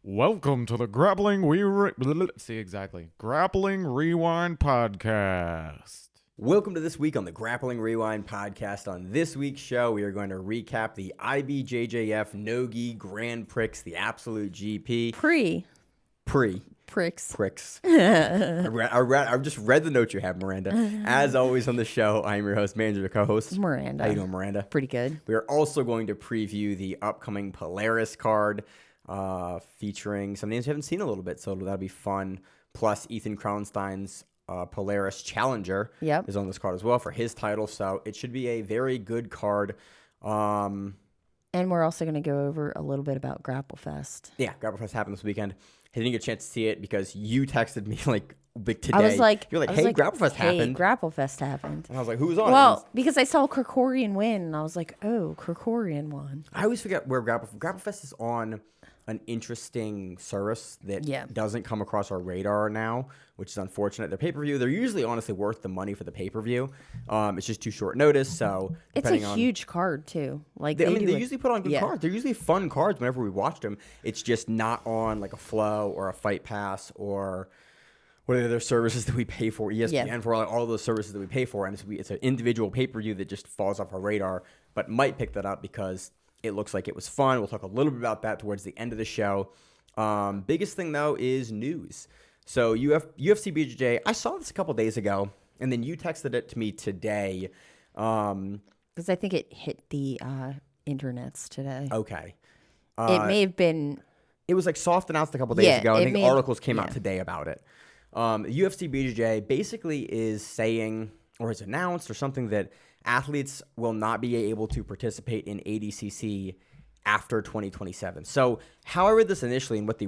Welcome to the Grappling Grappling Rewind Podcast. Welcome to this week on the Grappling Rewind Podcast. On this week's show, we are going to recap the IBJJF NoGi Grand Prix, the Absolute GP. Pricks. I just read the note you have, Miranda. As always on the show, I am your host, manager, co-host. Miranda. How you doing, Miranda? Pretty good. We are also going to preview the upcoming Polaris card, featuring some names we haven't seen in a little bit, so that'll be fun. Plus, Ethan Kronstein's Polaris Challenger is on this card as well for his title, so it should be a very good card. And we're also going to go over a little bit about Grapple Fest. Yeah, Grapple Fest happened this weekend. I didn't get a chance to see it because you texted me like today. I was like, you're like, hey, Grapple Fest happened. Grapple Fest happened. And I was like, who's on? Well, because I saw Krikorian win, and I was like, oh, Krikorian won. I always forget where Grapple Fest is on an interesting service that doesn't come across our radar now, which is unfortunate. Their pay-per-view, they're usually honestly worth the money for the pay-per-view. It's just too short notice, so it's a huge card too. Like they usually put on good cards. They're usually fun cards whenever we watch them. It's just not on like a Flow or a Fight Pass or what are the other services that we pay for, ESPN, for all those services that we pay for, and it's an individual pay-per-view that just falls off our radar, but might pick that up because it looks like it was fun. We'll talk a little bit about that towards the end of the show. Biggest thing, though, is news. So UFC BJJ, I saw this a couple days ago, and then you texted it to me today. Because I think it hit the internets today. Okay. It may have been... It was like soft announced a couple days ago. I think articles came out today about it. UFC BJJ basically is saying, or has announced, or something that athletes will not be able to participate in ADCC after 2027. So how I read this initially and what the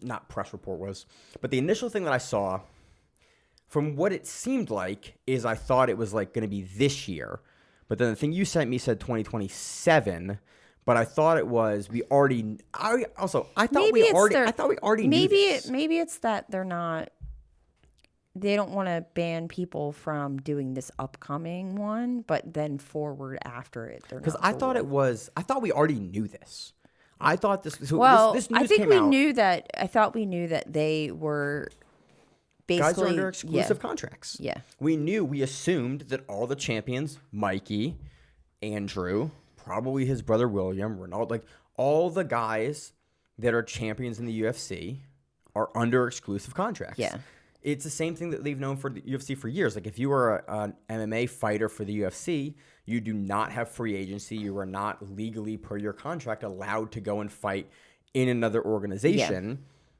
not press report was, but the initial thing that I saw from what it seemed like is I thought it was like going to be this year. But then the thing you sent me said 2027, but I thought it was I thought we already knew this. Maybe it's that they don't want to ban people from doing this upcoming one, but then forward after it. Because I thought we already knew this. I thought this. So well, this news I think came we out. knew that. I thought we knew that they were basically guys are under exclusive contracts. Yeah, we assumed that all the champions, Mikey, Andrew, probably his brother William, Ronaldo, like all the guys that are champions in the UFC are under exclusive contracts. Yeah. It's the same thing that they've known for the UFC for years. Like if you are an MMA fighter for the UFC, you do not have free agency. You are not legally, per your contract, allowed to go and fight in another organization.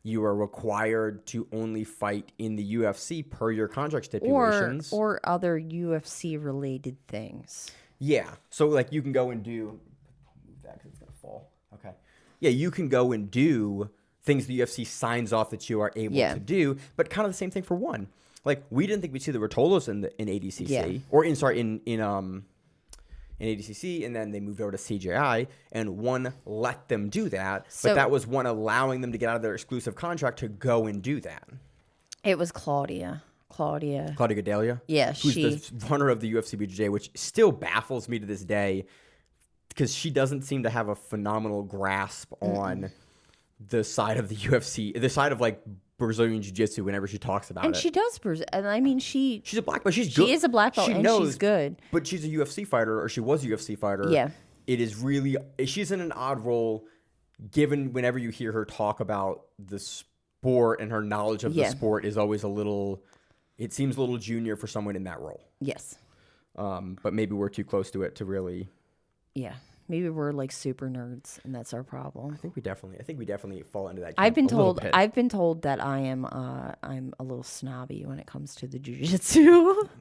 Yeah. You are required to only fight in the UFC per your contract stipulations. Or other UFC-related things. Yeah. So like you can go and do... Move that because it's going to fall. Okay. Yeah, you can go and do things the UFC signs off that you are able to do, but kind of the same thing for one. Like we didn't think we'd see the Rotolos in ADCC or in ADCC, and then they moved over to CJI, and one let them do that, but that was one allowing them to get out of their exclusive contract to go and do that. It was Claudia Gadelha? Yeah, who's the runner of the UFC BJJ, which still baffles me to this day because she doesn't seem to have a phenomenal grasp on the side of the UFC, the side of like Brazilian Jiu-Jitsu whenever she talks about it. And she does, and I mean, she's a black belt. She's good. She is a black belt, and she's good. But she's a UFC fighter, or she was a UFC fighter. Yeah. It is really, she's in an odd role, given whenever you hear her talk about the sport and her knowledge of the sport is always it seems a little junior for someone in that role. Yes. But maybe we're too close to it to really. Yeah. Maybe we're like super nerds, and that's our problem. I think we definitely fall into that. I've been told that I'm a little snobby when it comes to the jiu-jitsu.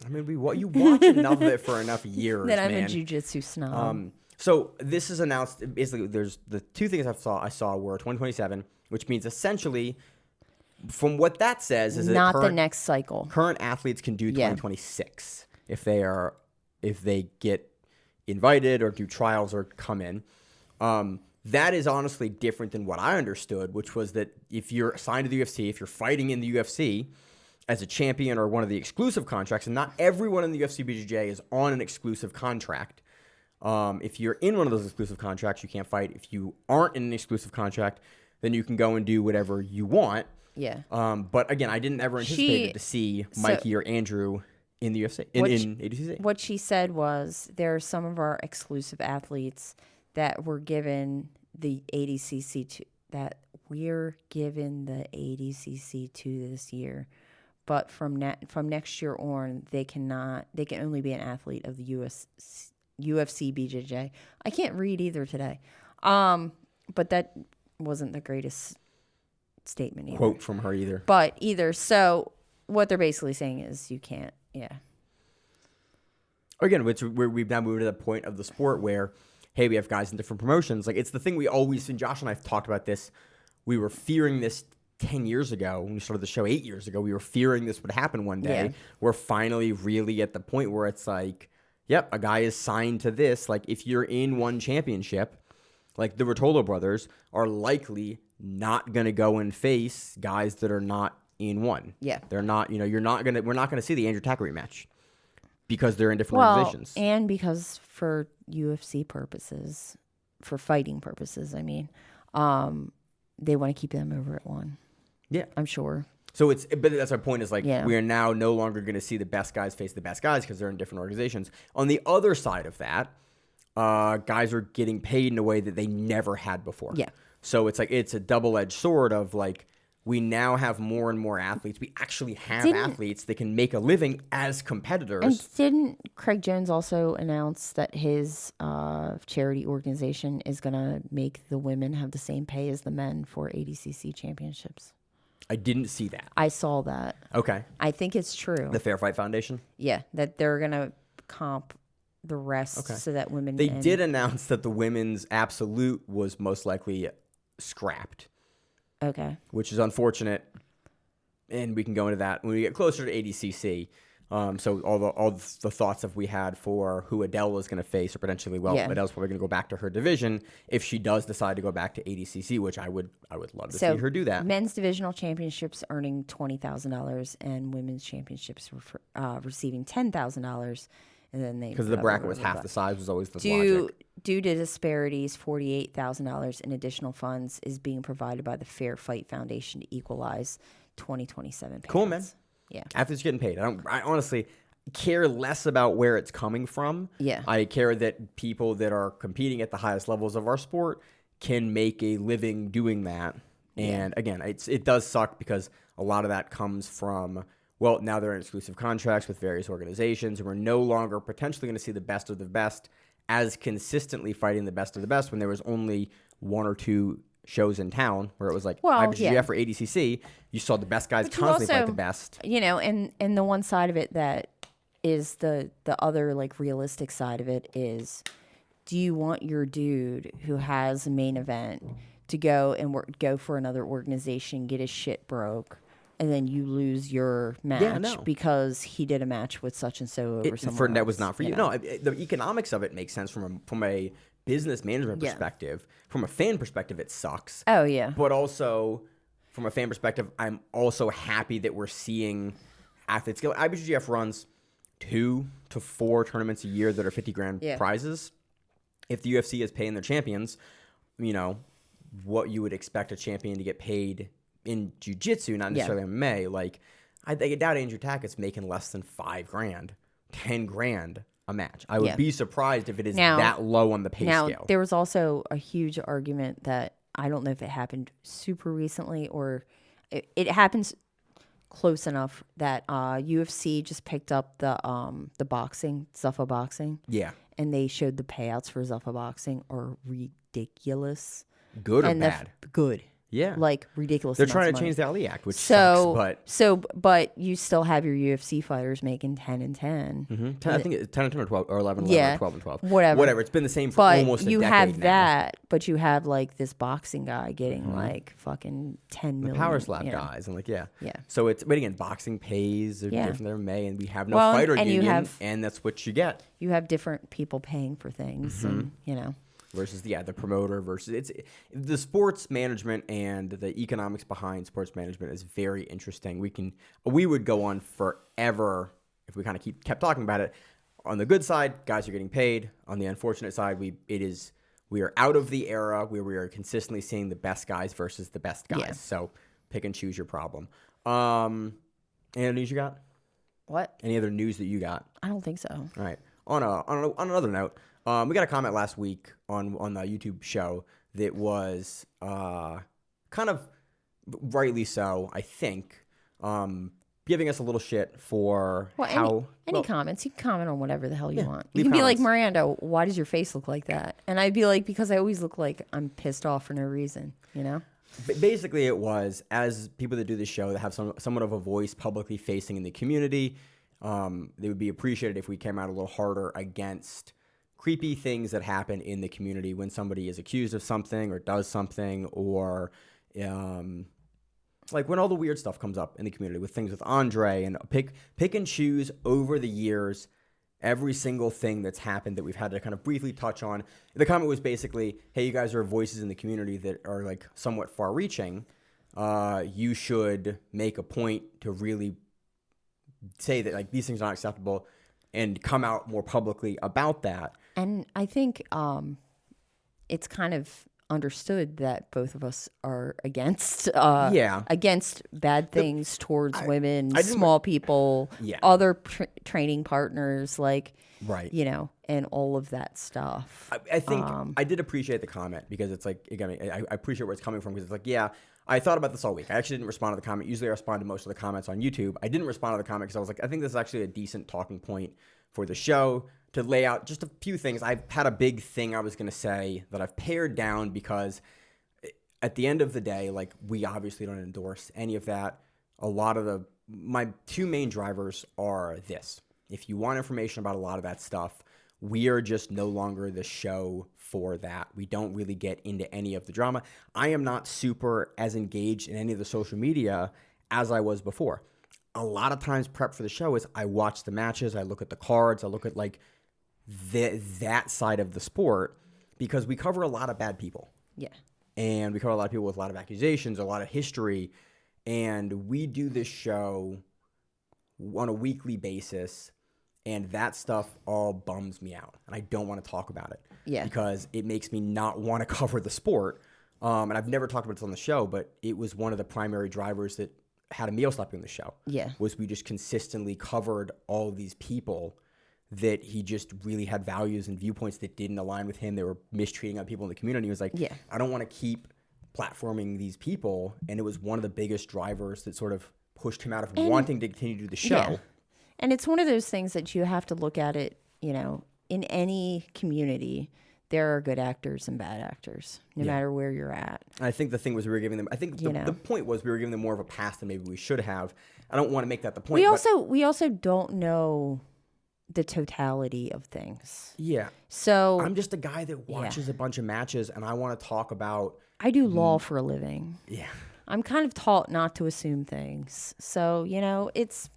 I mean, you watch enough of it for enough years. That I'm a jiu-jitsu snob. So this is announced. Basically, there's the two things I saw were 2027, which means essentially, from what that says, is not that the next cycle. Current athletes can do 2026 if they get invited or do trials or come in. That is honestly different than what I understood, which was that if you're assigned to the UFC, if you're fighting in the UFC as a champion or one of the exclusive contracts, and not everyone in the UFC BJJ is on an exclusive contract. If you're in one of those exclusive contracts, you can't fight. If you aren't in an exclusive contract, then you can go and do whatever you want. Yeah. But again, I didn't ever anticipate to see Mikey or Andrew in the UFC, in ADCC. What she said was there are some of our exclusive athletes that were given the ADCC to this year, but from next year on, they can only be an athlete of the UFC BJJ. I can't read either today, but that wasn't the greatest statement either. Quote from her either. But so what they're basically saying is you can't. Yeah. Again, we've now moved to the point of the sport where, hey, we have guys in different promotions. Like, it's the thing we always, and Josh and I have talked about this. We were fearing this 10 years ago when we started the show 8 years ago. We were fearing this would happen one day. Yeah. We're finally really at the point where it's like, yep, a guy is signed to this. Like, if you're in one championship, like the Rotolo brothers are likely not going to go and face guys that are not in one. Yeah. They're not, we're not going to see the Andrew Tacker rematch because they're in different organizations. And because for UFC purposes, for fighting purposes, I mean, they want to keep them over at one. Yeah. I'm sure. So but that's my point is like, we are now no longer going to see the best guys face the best guys because they're in different organizations. On the other side of that, guys are getting paid in a way that they never had before. Yeah. So it's like, it's a double-edged sword of like, we now have more and more athletes. We actually have athletes that can make a living as competitors. And didn't Craig Jones also announce that his charity organization is going to make the women have the same pay as the men for ADCC championships? I didn't see that. I saw that. Okay. I think it's true. The Fair Fight Foundation? Yeah, that they're going to comp the rest so that women... They did announce that the women's absolute was most likely scrapped. Okay. Which is unfortunate, and we can go into that when we get closer to ADCC. So all the thoughts that we had for who Adele was going to face, or potentially, Adele's probably going to go back to her division if she does decide to go back to ADCC, which I would love to see her do that. Men's divisional championships earning $20,000, and women's championships receiving $10,000. And then because the bracket was half the size was always the logic. Due to disparities, $48,000 in additional funds is being provided by the Fair Fight Foundation to equalize 2027 payments. Cool, man. Yeah. Athletes getting paid. I honestly care less about where it's coming from. Yeah. I care that people that are competing at the highest levels of our sport can make a living doing that. And again, it does suck because a lot of that comes from, well, now they're in exclusive contracts with various organizations, and we're no longer potentially going to see the best of the best as consistently fighting the best of the best when there was only one or two shows in town where it was like IBJJF or ADCC. You saw the best guys constantly fight the best. And the one side of it that is the other like realistic side of it is, do you want your dude who has a main event to go and go for another organization, get his shit broke, and then you lose your match because he did a match with such and so over someone that was not for you. No, the economics of it makes sense from a business management perspective. From a fan perspective, it sucks. Oh, yeah. But also, from a fan perspective, I'm also happy that we're seeing athletes go. IBJJF runs 2 to 4 tournaments a year that are 50 grand prizes. If the UFC is paying their champions, what you would expect a champion to get paid in jiu-jitsu, not necessarily MMA. Like, I doubt Andrew Tackett's making less than $5 grand, 10 grand a match. I would be surprised if it is that low on the pay scale. There was also a huge argument that I don't know if it happened super recently or it happens close enough that UFC just picked up the boxing, Zuffa Boxing. Yeah. And they showed the payouts for Zuffa Boxing are ridiculous. Good or bad? Good. Yeah. Like ridiculous. They're trying to change the Ali Act, which sucks, but you still have your UFC fighters making 10 and 10. Mm-hmm. I think it's 10 and 10 or 12 or 11, 11 or 12 and 12. Whatever. It's been the same for almost a decade now. But you have that, but you have like this boxing guy getting like fucking 10 million. The power slap guys and So but again, boxing pays are different than MMA, and we have no fighter union, and that's what you get. You have different people paying for things, and versus the promoter versus the sports management and the economics behind sports management is very interesting. We would go on forever if we kind of kept talking about it. On the good side, guys are getting paid. On the unfortunate side, it is We are out of the era where we are consistently seeing the best guys versus the best guys. Yeah. So pick and choose your problem. Any other news you got? What? Any other news that you got? I don't think so. All right. On another note, we got a comment last week on the YouTube show that was kind of rightly so, I think, giving us a little shit for any comments. You can comment on whatever the hell you want. You leave can be like, comments. Miranda, why does your face look like that? And I'd be like, because I always look like I'm pissed off for no reason, you know? Basically, it was, as people that do this show that have somewhat of a voice publicly facing in the community, they would be appreciated if we came out a little harder against creepy things that happen in the community when somebody is accused of something or does something, or like when all the weird stuff comes up in the community with things with Andre, and pick and choose over the years every single thing that's happened that we've had to kind of briefly touch on. The comment was basically, hey, you guys are voices in the community that are like somewhat far reaching. You should make a point to really say that like these things are not acceptable and come out more publicly about that. And I think it's kind of understood that both of us are against bad things towards women, small people, other training partners, like, right, you know, and all of that stuff. I think I did appreciate the comment because it's like, again, I appreciate where it's coming from, because it's like, yeah, I thought about this all week. I actually didn't respond to the comment. Usually I respond to most of the comments on YouTube. I didn't respond to the comment because I was like, I think this is actually a decent talking point for the show to lay out just a few things. I've had a big thing I was going to say that I've pared down because at the end of the day, like, we obviously don't endorse any of that. A lot of my two main drivers are this. If you want information about a lot of that stuff, we are just no longer the show for that. We don't really get into any of the drama. I am not super as engaged in any of the social media as I was before. A lot of times prep for the show is I watch the matches, I look at the cards, I look at like that side of the sport, because we cover a lot of bad people. Yeah. And we cover a lot of people with a lot of accusations, a lot of history. And we do this show on a weekly basis, and that stuff all bums me out. And I don't want to talk about it. Yeah. Because it makes me not want to cover the sport. And I've never talked about this on the show, but it was one of the primary drivers that had a meal slapping on the show. Yeah. Was we just consistently covered all of these people that he just really had values and viewpoints that didn't align with him. They were mistreating other people in the community. He was like, I don't want to keep platforming these people. And it was one of the biggest drivers that sort of pushed him out of wanting to continue to do the show. Yeah. And it's one of those things that you have to look at it, you know, in any community, there are good actors and bad actors, no matter where you're at. I think the thing was we were giving them, I think the point was we were giving them more of a pass than maybe we should have. I don't want to make that the point. We also don't know the totality of things. Yeah. So I'm just a guy that watches a bunch of matches, and I want to talk about. I do law for a living. Yeah. I'm kind of taught not to assume things. So, you know, it's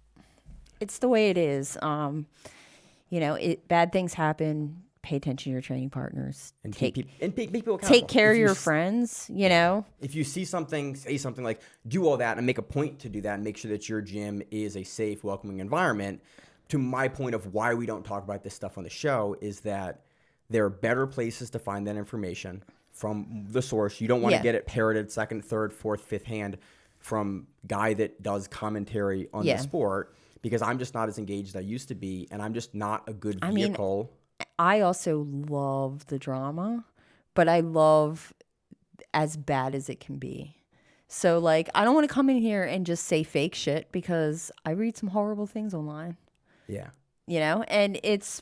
the way it is. You know, bad things happen. Pay attention to your training partners. And take people accountable. Take care of your friends, you know. If you see something, say something, like, do all that and make a point to do that and make sure that your gym is a safe, welcoming environment. To my point of why we don't talk about this stuff on the show is that there are better places to find that information from the source. You don't want to get it parroted second, third, fourth, fifth hand from guy that does commentary on the sport, because I'm just not as engaged as I used to be, and I'm just not a good vehicle. I also love the drama, but I love as bad as it can be. So, like, I don't want to come in here and just say fake shit, because I read some horrible things online. Yeah. You know, and it's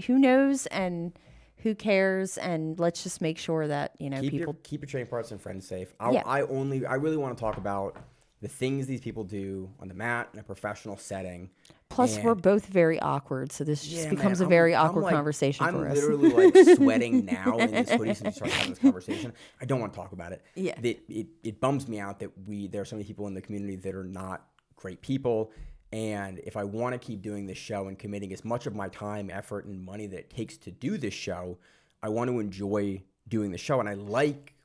who knows and who cares, and let's just make sure that, you know, keep your training partners and friends safe. I really want to talk about the things these people do on the mat in a professional setting. Plus, we're both very awkward, so this just becomes a very awkward conversation for us. I'm literally like sweating now in this hoodie since we started having this conversation. I don't want to talk about it. Yeah. It bums me out that there are so many people in the community that are not great people. And if I want to keep doing this show and committing as much of my time, effort, and money that it takes to do this show, I want to enjoy doing the show. And I like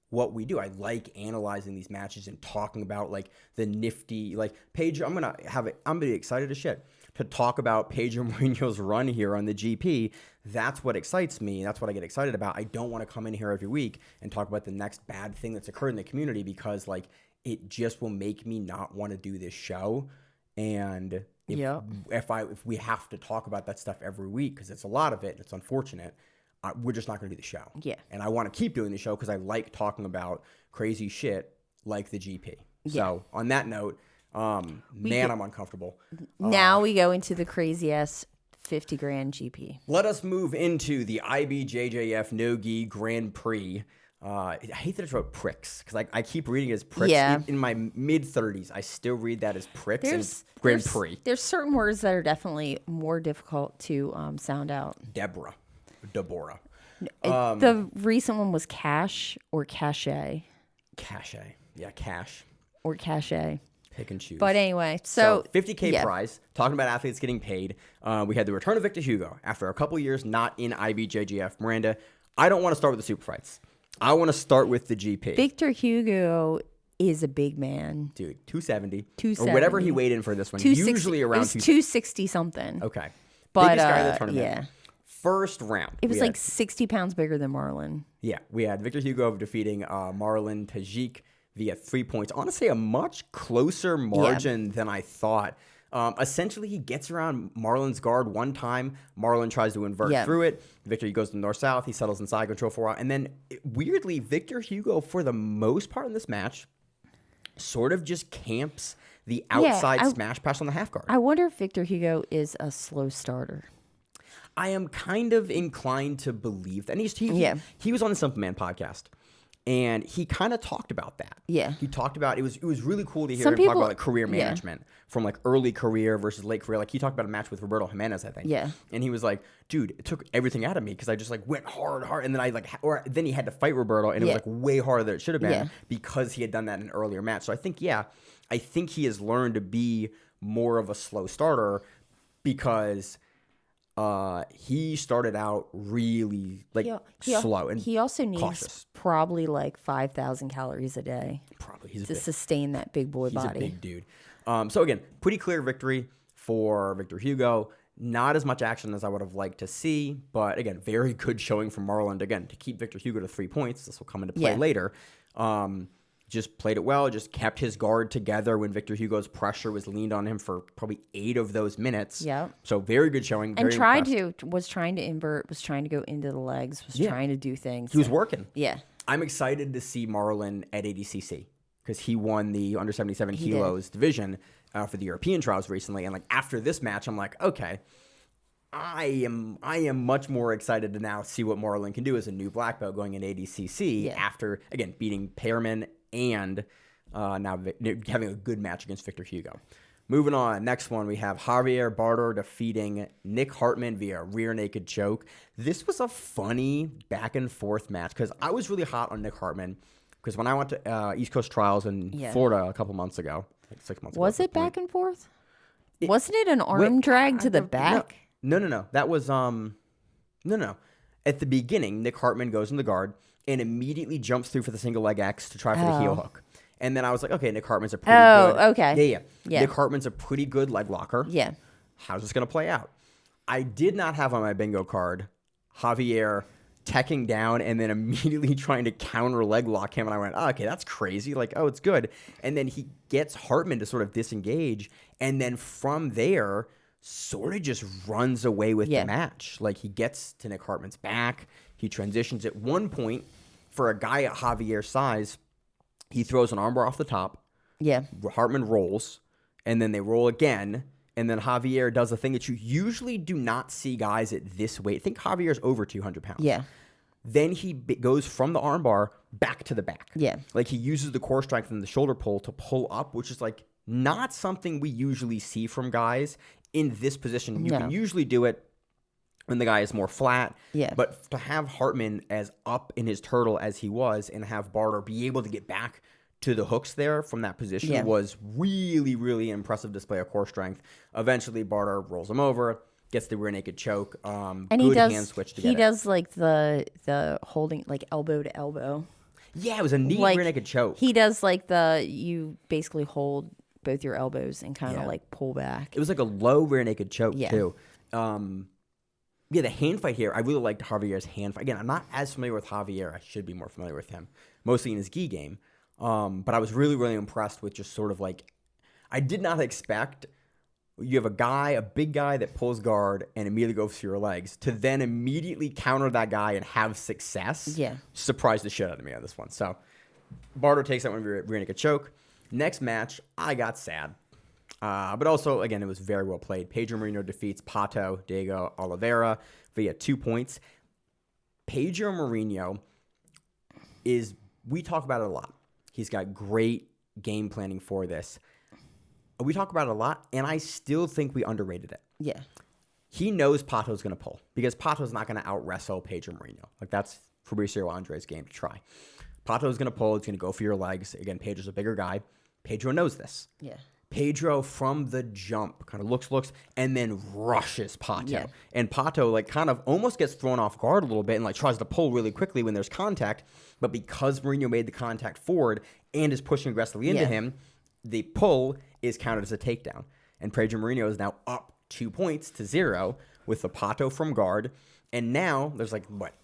what we do. I like analyzing these matches and talking about like the nifty, like Paige, I'm going to be excited as shit. to talk about Pedro Marinho's run here on the GP. That's what excites me. That's what I get excited about. I don't want to come in here every week and talk about the next bad thing that's occurred in the community, because like it just will make me not want to do this show. And if we have to talk about that stuff every week, because it's a lot of it, and it's unfortunate, we're just not going to do the show. Yeah. And I want to keep doing the show because I like talking about crazy shit like the GP. So on that note, I'm uncomfortable. Now we go into the crazy ass 50 grand GP. Let us move into the IBJJF NoGi Grand Prix. I hate that it's wrote pricks because I keep reading it as pricks. Yeah. In my mid-30s, I still read that as pricks and Grand Prix. There's certain words that are definitely more difficult to sound out. Deborah. The recent one was cash or cachet. Cachet. Yeah, cash. Or cachet. Pick and choose. But anyway, so 50K prize. Talking about athletes getting paid. We had the return of Victor Hugo after a couple years not in IBJJF Miranda. I don't want to start with the super fights. I want to start with the GP. Victor Hugo is a big man. Dude, 270. 270. Or whatever he weighed in for this one. Usually around 260 something. Okay. But, biggest guy in the tournament. Yeah. First round. It was like 60 pounds bigger than Marlon. Yeah. We had Victor Hugo defeating Marlon Tajik via 3 points. Honestly, a much closer margin than I thought. Essentially, he gets around Marlon's guard one time. Marlon tries to invert through it. Victor goes to north-south. He settles in side control for a while. And then, weirdly, Victor Hugo, for the most part in this match, sort of just camps the outside smash pass on the half guard. I wonder if Victor Hugo is a slow starter. I am kind of inclined to believe that. And he was on the Simple Man podcast. And he kind of talked about that. Yeah. He talked about, it was really cool to hear him talk about like career management from like early career versus late career. Like he talked about a match with Roberto Jimenez, I think. Yeah. And he was like, dude, it took everything out of me because I just like went hard. And then then he had to fight Roberto and it was like way harder than it should have been because he had done that in an earlier match. So I think he has learned to be more of a slow starter because he started out really slow and he also needs cautious. Probably like 5,000 calories a day. Probably sustain that big boy body. He's a big dude. So again, pretty clear victory for Victor Hugo. Not as much action as I would have liked to see, but again, very good showing from Marlon to keep Victor Hugo to 3 points. This will come into play later. Just played it well, just kept his guard together when Victor Hugo's pressure was leaned on him for probably 8 of those minutes. Yeah. So very good showing. And was trying to invert, was trying to go into the legs, was trying to do things. He was working. Yeah. I'm excited to see Marlon at ADCC because he won the under 77 kilos division for the European trials recently. And like after this match, I'm like, okay, I am much more excited to now see what Marlon can do as a new black belt going in ADCC after, again, beating Pearman and now having a good match against Victor Hugo. Moving on, next one, we have Javier Barter defeating Nick Hartman via rear naked choke. This was a funny back and forth match because I was really hot on Nick Hartman because when I went to East Coast Trials in Florida a couple months ago, like 6 months ago. Was it back and forth? Wasn't it an arm drag to the back? No. That was, no. At the beginning, Nick Hartman goes in the guard and immediately jumps through for the single leg X to try for the heel hook. And then I was like, okay, Nick Hartman's a pretty good. Oh, okay. Yeah. Nick Hartman's a pretty good leg locker. Yeah. How's this going to play out? I did not have on my bingo card Javier teching down and then immediately trying to counter leg lock him. And I went, oh, okay, that's crazy. Like, oh, it's good. And then he gets Hartman to sort of disengage. And then from there, sort of just runs away with the match. Like, he gets to Nick Hartman's back. He transitions at one point. For a guy at Javier's size, he throws an armbar off the top. Yeah. Hartman rolls, and then they roll again, and then Javier does a thing that you usually do not see guys at this weight. I think Javier's over 200 pounds. Yeah. Then he goes from the armbar back to the back. Yeah. Like, he uses the core strength and the shoulder pull to pull up, which is, like, not something we usually see from guys in this position. You can usually do it when the guy is more flat. Yeah. But to have Hartman as up in his turtle as he was and have Barter be able to get back to the hooks there from that position was really, really impressive display of core strength. Eventually, Barter rolls him over, gets the rear naked choke. And good hand switch to get it. He does like the holding, like elbow to elbow. Yeah, it was a neat rear naked choke. He does like you basically hold both your elbows and kind of like pull back. It was like a low rear naked choke too. The hand fight here, I really liked Javier's hand fight. Again, I'm not as familiar with Javier. I should be more familiar with him, mostly in his gi game. But I was really, really impressed with just sort of like, I did not expect you have a big guy that pulls guard and immediately goes for your legs to then immediately counter that guy and have success. Yeah. Surprised the shit out of me on this one. So Barter takes that one rear naked choke. Next match, I got sad. But also, again, it was very well played. Pedro Marinho defeats Pato Diego Oliveira via 2 points. Pedro Marinho we talk about it a lot. He's got great game planning for this. We talk about it a lot, and I still think we underrated it. Yeah. He knows Pato's going to pull because Pato's not going to out-wrestle Pedro Marinho. Like, that's Fabricio Andre's game to try. Pato's going to pull. It's going to go for your legs. Again, Pedro's a bigger guy. Pedro knows this. Yeah. Pedro, from the jump, kind of looks, and then rushes Pato. Yeah. And Pato, like, kind of almost gets thrown off guard a little bit and, like, tries to pull really quickly when there's contact. But because Marinho made the contact forward and is pushing aggressively into him, the pull is counted as a takedown. And Pedro Marinho is now up 2 points to 0 with the Pato from guard. And now there's,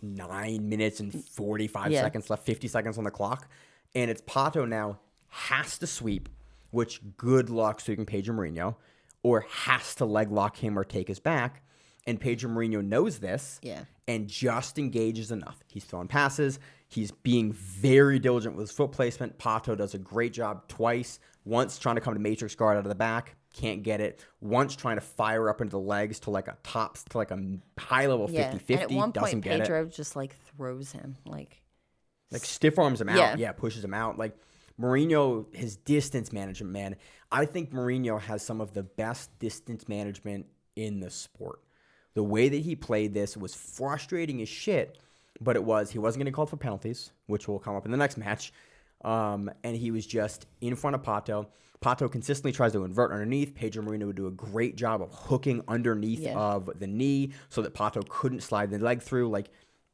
9 minutes and 45 seconds left, 50 seconds on the clock. And it's Pato now has to sweep, which good luck sweeping Pedro Marinho, or has to leg lock him or take his back. And Pedro Marinho knows this and just engages enough. He's throwing passes. He's being very diligent with his foot placement. Pato does a great job twice. Once trying to come to matrix guard out of the back, can't get it. Once trying to fire up into the legs to a high level 50-50, And at one doesn't point, get Pedro it. just throws him like Stiff arms him out. Yeah. Pushes him out. Marinho, his distance management, man. I think Marinho has some of the best distance management in the sport. The way that he played this was frustrating as shit, but he wasn't getting called for penalties, which will come up in the next match. And he was just in front of Pato. Pato consistently tries to invert underneath. Pedro Marinho would do a great job of hooking underneath of the knee so that Pato couldn't slide the leg through.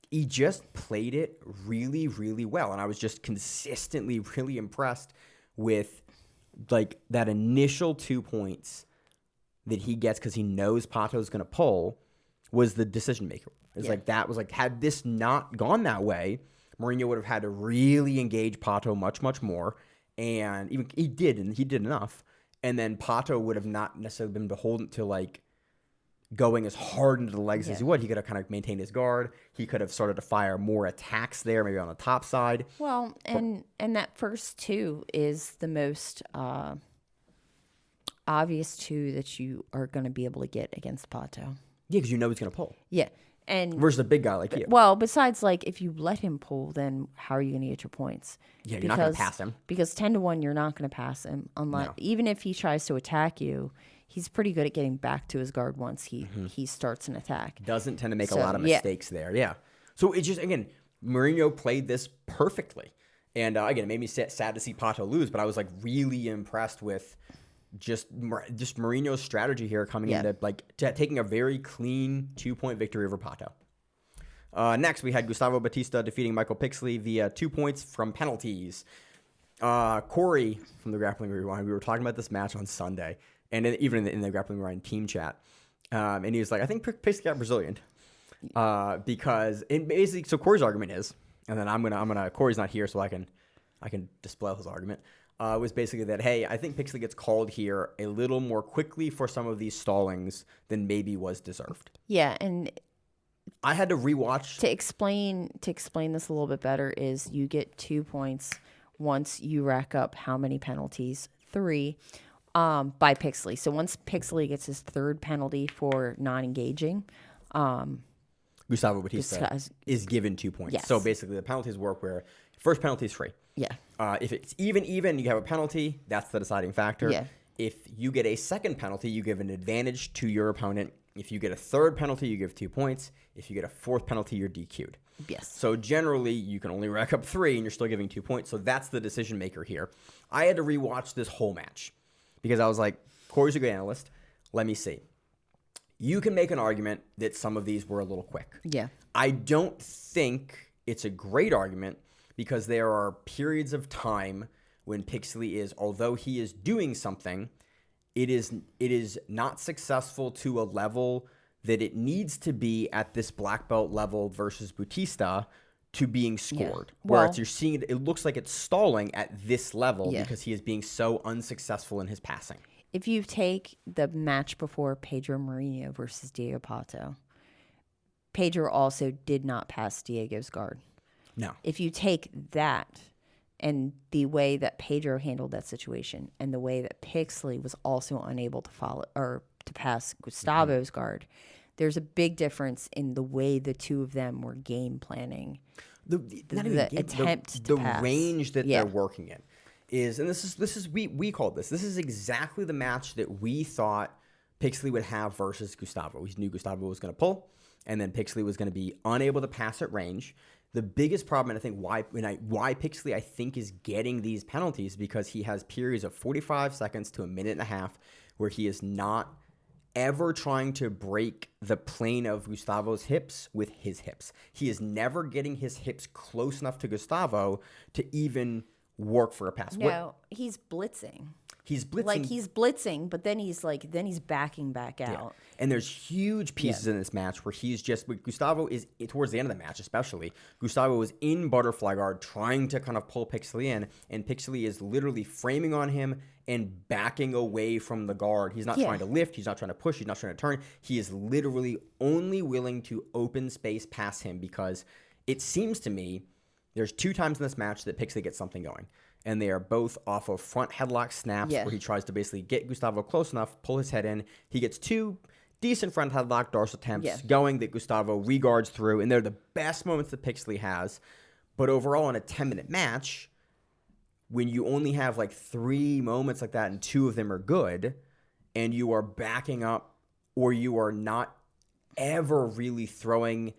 He just played it really, really well. And I was just consistently really impressed with that initial 2 points that he gets because he knows Pato's going to pull was the decision maker. Had this not gone that way, Marinho would have had to really engage Pato much, much more. And even he did enough. And then Pato would have not necessarily been beholden to going as hard into the legs as he would. He could have kind of maintained his guard. He could have started to fire more attacks there, maybe on the top side. Well, and that first 2 is the most obvious 2 that you are going to be able to get against Pato. Yeah, because you know he's going to pull. Yeah. And versus a big guy like you. Well, besides, if you let him pull, then how are you going to get your points? Yeah, you're not going to pass him. Because 10-1, you're not going to pass him. Even if he tries to attack you, he's pretty good at getting back to his guard once he starts an attack. Doesn't tend to make a lot of mistakes there. Yeah. So it just, again, Marinho played this perfectly. And again, it made me sad to see Pato lose, but I was really impressed with just Marinho's strategy here coming into taking a very clean 2-point victory over Pato. Next, we had Gustavo Batista defeating Michael Pixley via 2 points from penalties. Corey from the Grappling Rewind, we were talking about this match on Sunday, and even in the Grappling Rewind team chat, and he was like, I think Pixley got Brazilian because basically, so Corey's argument is, and then I'm gonna Corey's not here, so I can display his argument. Was basically that, hey, I think Pixley gets called here a little more quickly for some of these stallings than maybe was deserved. Yeah, and I had to rewatch. To explain this a little bit better is you get 2 points once you rack up how many penalties? 3 by Pixley. So once Pixley gets his 3rd penalty for non-engaging, Gustavo Batista is given 2 points. Yes. So basically the penalties work where first penalty is free. Yeah. If it's even, you have a penalty. That's the deciding factor. Yeah. If you get a second penalty, you give an advantage to your opponent. If you get a 3rd penalty, you give 2 points. If you get a 4th penalty, you're DQ'd. Yes. So generally, you can only rack up 3, and you're still giving 2 points. So that's the decision maker here. I had to rewatch this whole match because I was like, Corey's a good analyst. Let me see. You can make an argument that some of these were a little quick. Yeah. I don't think it's a great argument because there are periods of time when Pixley is, although he is doing something, it is not successful to a level that it needs to be at this black belt level versus Batista to being scored. Whereas you're seeing it looks like it's stalling at this level because he is being so unsuccessful in his passing. If you take the match before Pedro Marinho versus Diego Pato, Pedro also did not pass Diego's guard. No. If you take that and the way that Pedro handled that situation and the way that Pixley was also unable to follow or to pass Gustavo's guard, there's a big difference in the way the two of them were game planning. The range that they're working in is, and we called this. This is exactly the match that we thought Pixley would have versus Gustavo. We knew Gustavo was going to pull, and then Pixley was going to be unable to pass at range. The biggest problem, and I think why Pixley I think is getting these penalties, because he has periods of 45 seconds to a minute and a half where he is not ever trying to break the plane of Gustavo's hips with his hips. He is never getting his hips close enough to Gustavo to even work for a pass. No, he's blitzing. He's blitzing. Like, he's blitzing, but then he's backing back out. Yeah. And there's huge pieces in this match where he's just, Gustavo is, towards the end of the match especially, Gustavo is in butterfly guard trying to kind of pull Pixley in, and Pixley is literally framing on him and backing away from the guard. He's not trying to lift, he's not trying to push, he's not trying to turn. He is literally only willing to open space past him, because it seems to me there's 2 times in this match that Pixley gets something going. And they are both off of front headlock snaps where he tries to basically get Gustavo close enough, pull his head in. He gets 2 decent front headlock dorsal attempts going that Gustavo reguards through, and they're the best moments that Pixley has. But overall, in a 10-minute match, when you only have like 3 moments like that and 2 of them are good, and you are backing up, or you are not ever really throwing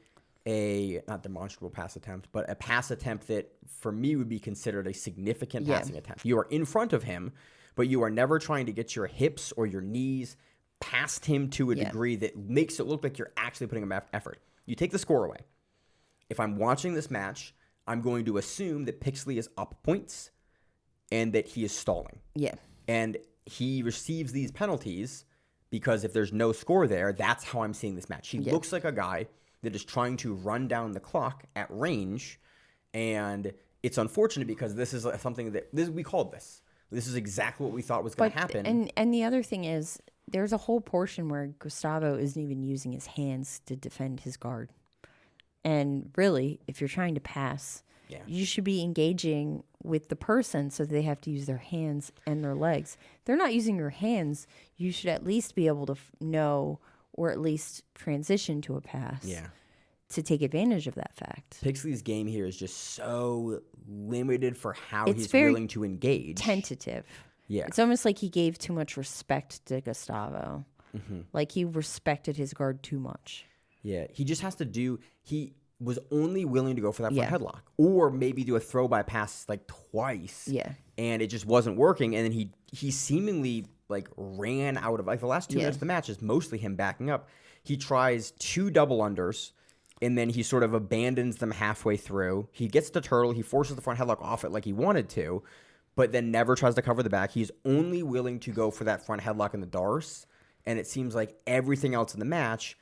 a, not demonstrable pass attempt, but a pass attempt that for me would be considered a significant passing attempt. You are in front of him, but you are never trying to get your hips or your knees past him to a degree that makes it look like you're actually putting an effort. You take the score away. If I'm watching this match, I'm going to assume that Pixley is up points and that he is stalling. Yeah. And he receives these penalties because if there's no score there, that's how I'm seeing this match. He looks like a guy that is trying to run down the clock at range, and it's unfortunate because this is something that we called this. This is exactly what we thought was going to happen. And the other thing is, there's a whole portion where Gustavo isn't even using his hands to defend his guard. And really, if you're trying to pass, you should be engaging with the person, so they have to use their hands and their legs. If they're not using your hands, you should at least be able to know, or at least transition to a pass to take advantage of that fact. Pixley's game here is just so limited for how he's willing to engage. Tentative. Yeah. It's almost like he gave too much respect to Gustavo. Mm-hmm. Like he respected his guard too much. Yeah. He just has to do, he was only willing to go for that front headlock, or maybe do a throw by pass like twice. Yeah. And it just wasn't working. And then he seemingly like ran out of, like, the last 2 minutes of the match is mostly him backing up. He tries 2 double unders, and then he sort of abandons them halfway through. He gets the turtle. He forces the front headlock off it like he wanted to, but then never tries to cover the back. He's only willing to go for that front headlock in the darce, and it seems like everything else in the match,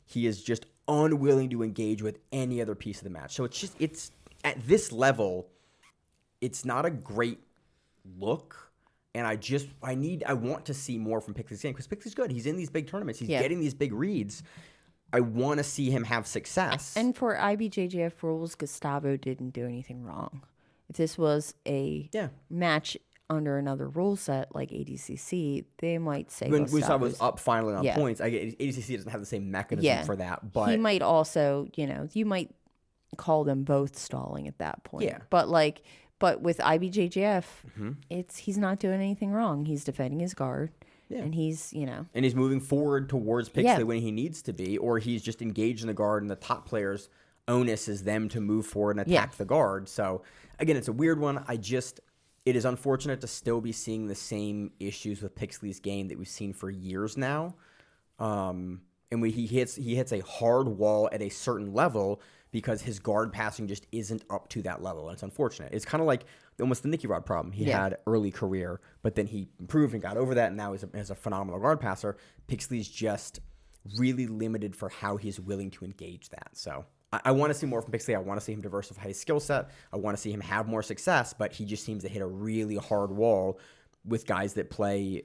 he is just unwilling to engage with any other piece of the match. So it's at this level, it's not a great look. And I want to see more from Pixley's game, because Pixley's good. He's in these big tournaments. He's getting these big reads. I want to see him have success. And for IBJJF rules, Gustavo didn't do anything wrong. If this was a match under another rule set like ADCC, they might say when Gustavo's up finally on points. ADCC doesn't have the same mechanism for that. But he might also, you might call them both stalling at that point. Yeah. But with IBJJF, he's not doing anything wrong. He's defending his guard, and he's, and he's moving forward towards Pixley when he needs to be, or he's just engaged in the guard, and the top players' onus is them to move forward and attack the guard. So again, it's a weird one. It is unfortunate to still be seeing the same issues with Pixley's game that we've seen for years now. And when he hits a hard wall at a certain level, because his guard passing just isn't up to that level. And it's unfortunate. It's kind of like almost the Nicky Rod problem he had early career, but then he improved and got over that, and now is a phenomenal guard passer. Pixley's just really limited for how he's willing to engage that. So I want to see more from Pixley. I want to see him diversify his skill set. I want to see him have more success, but he just seems to hit a really hard wall with guys that play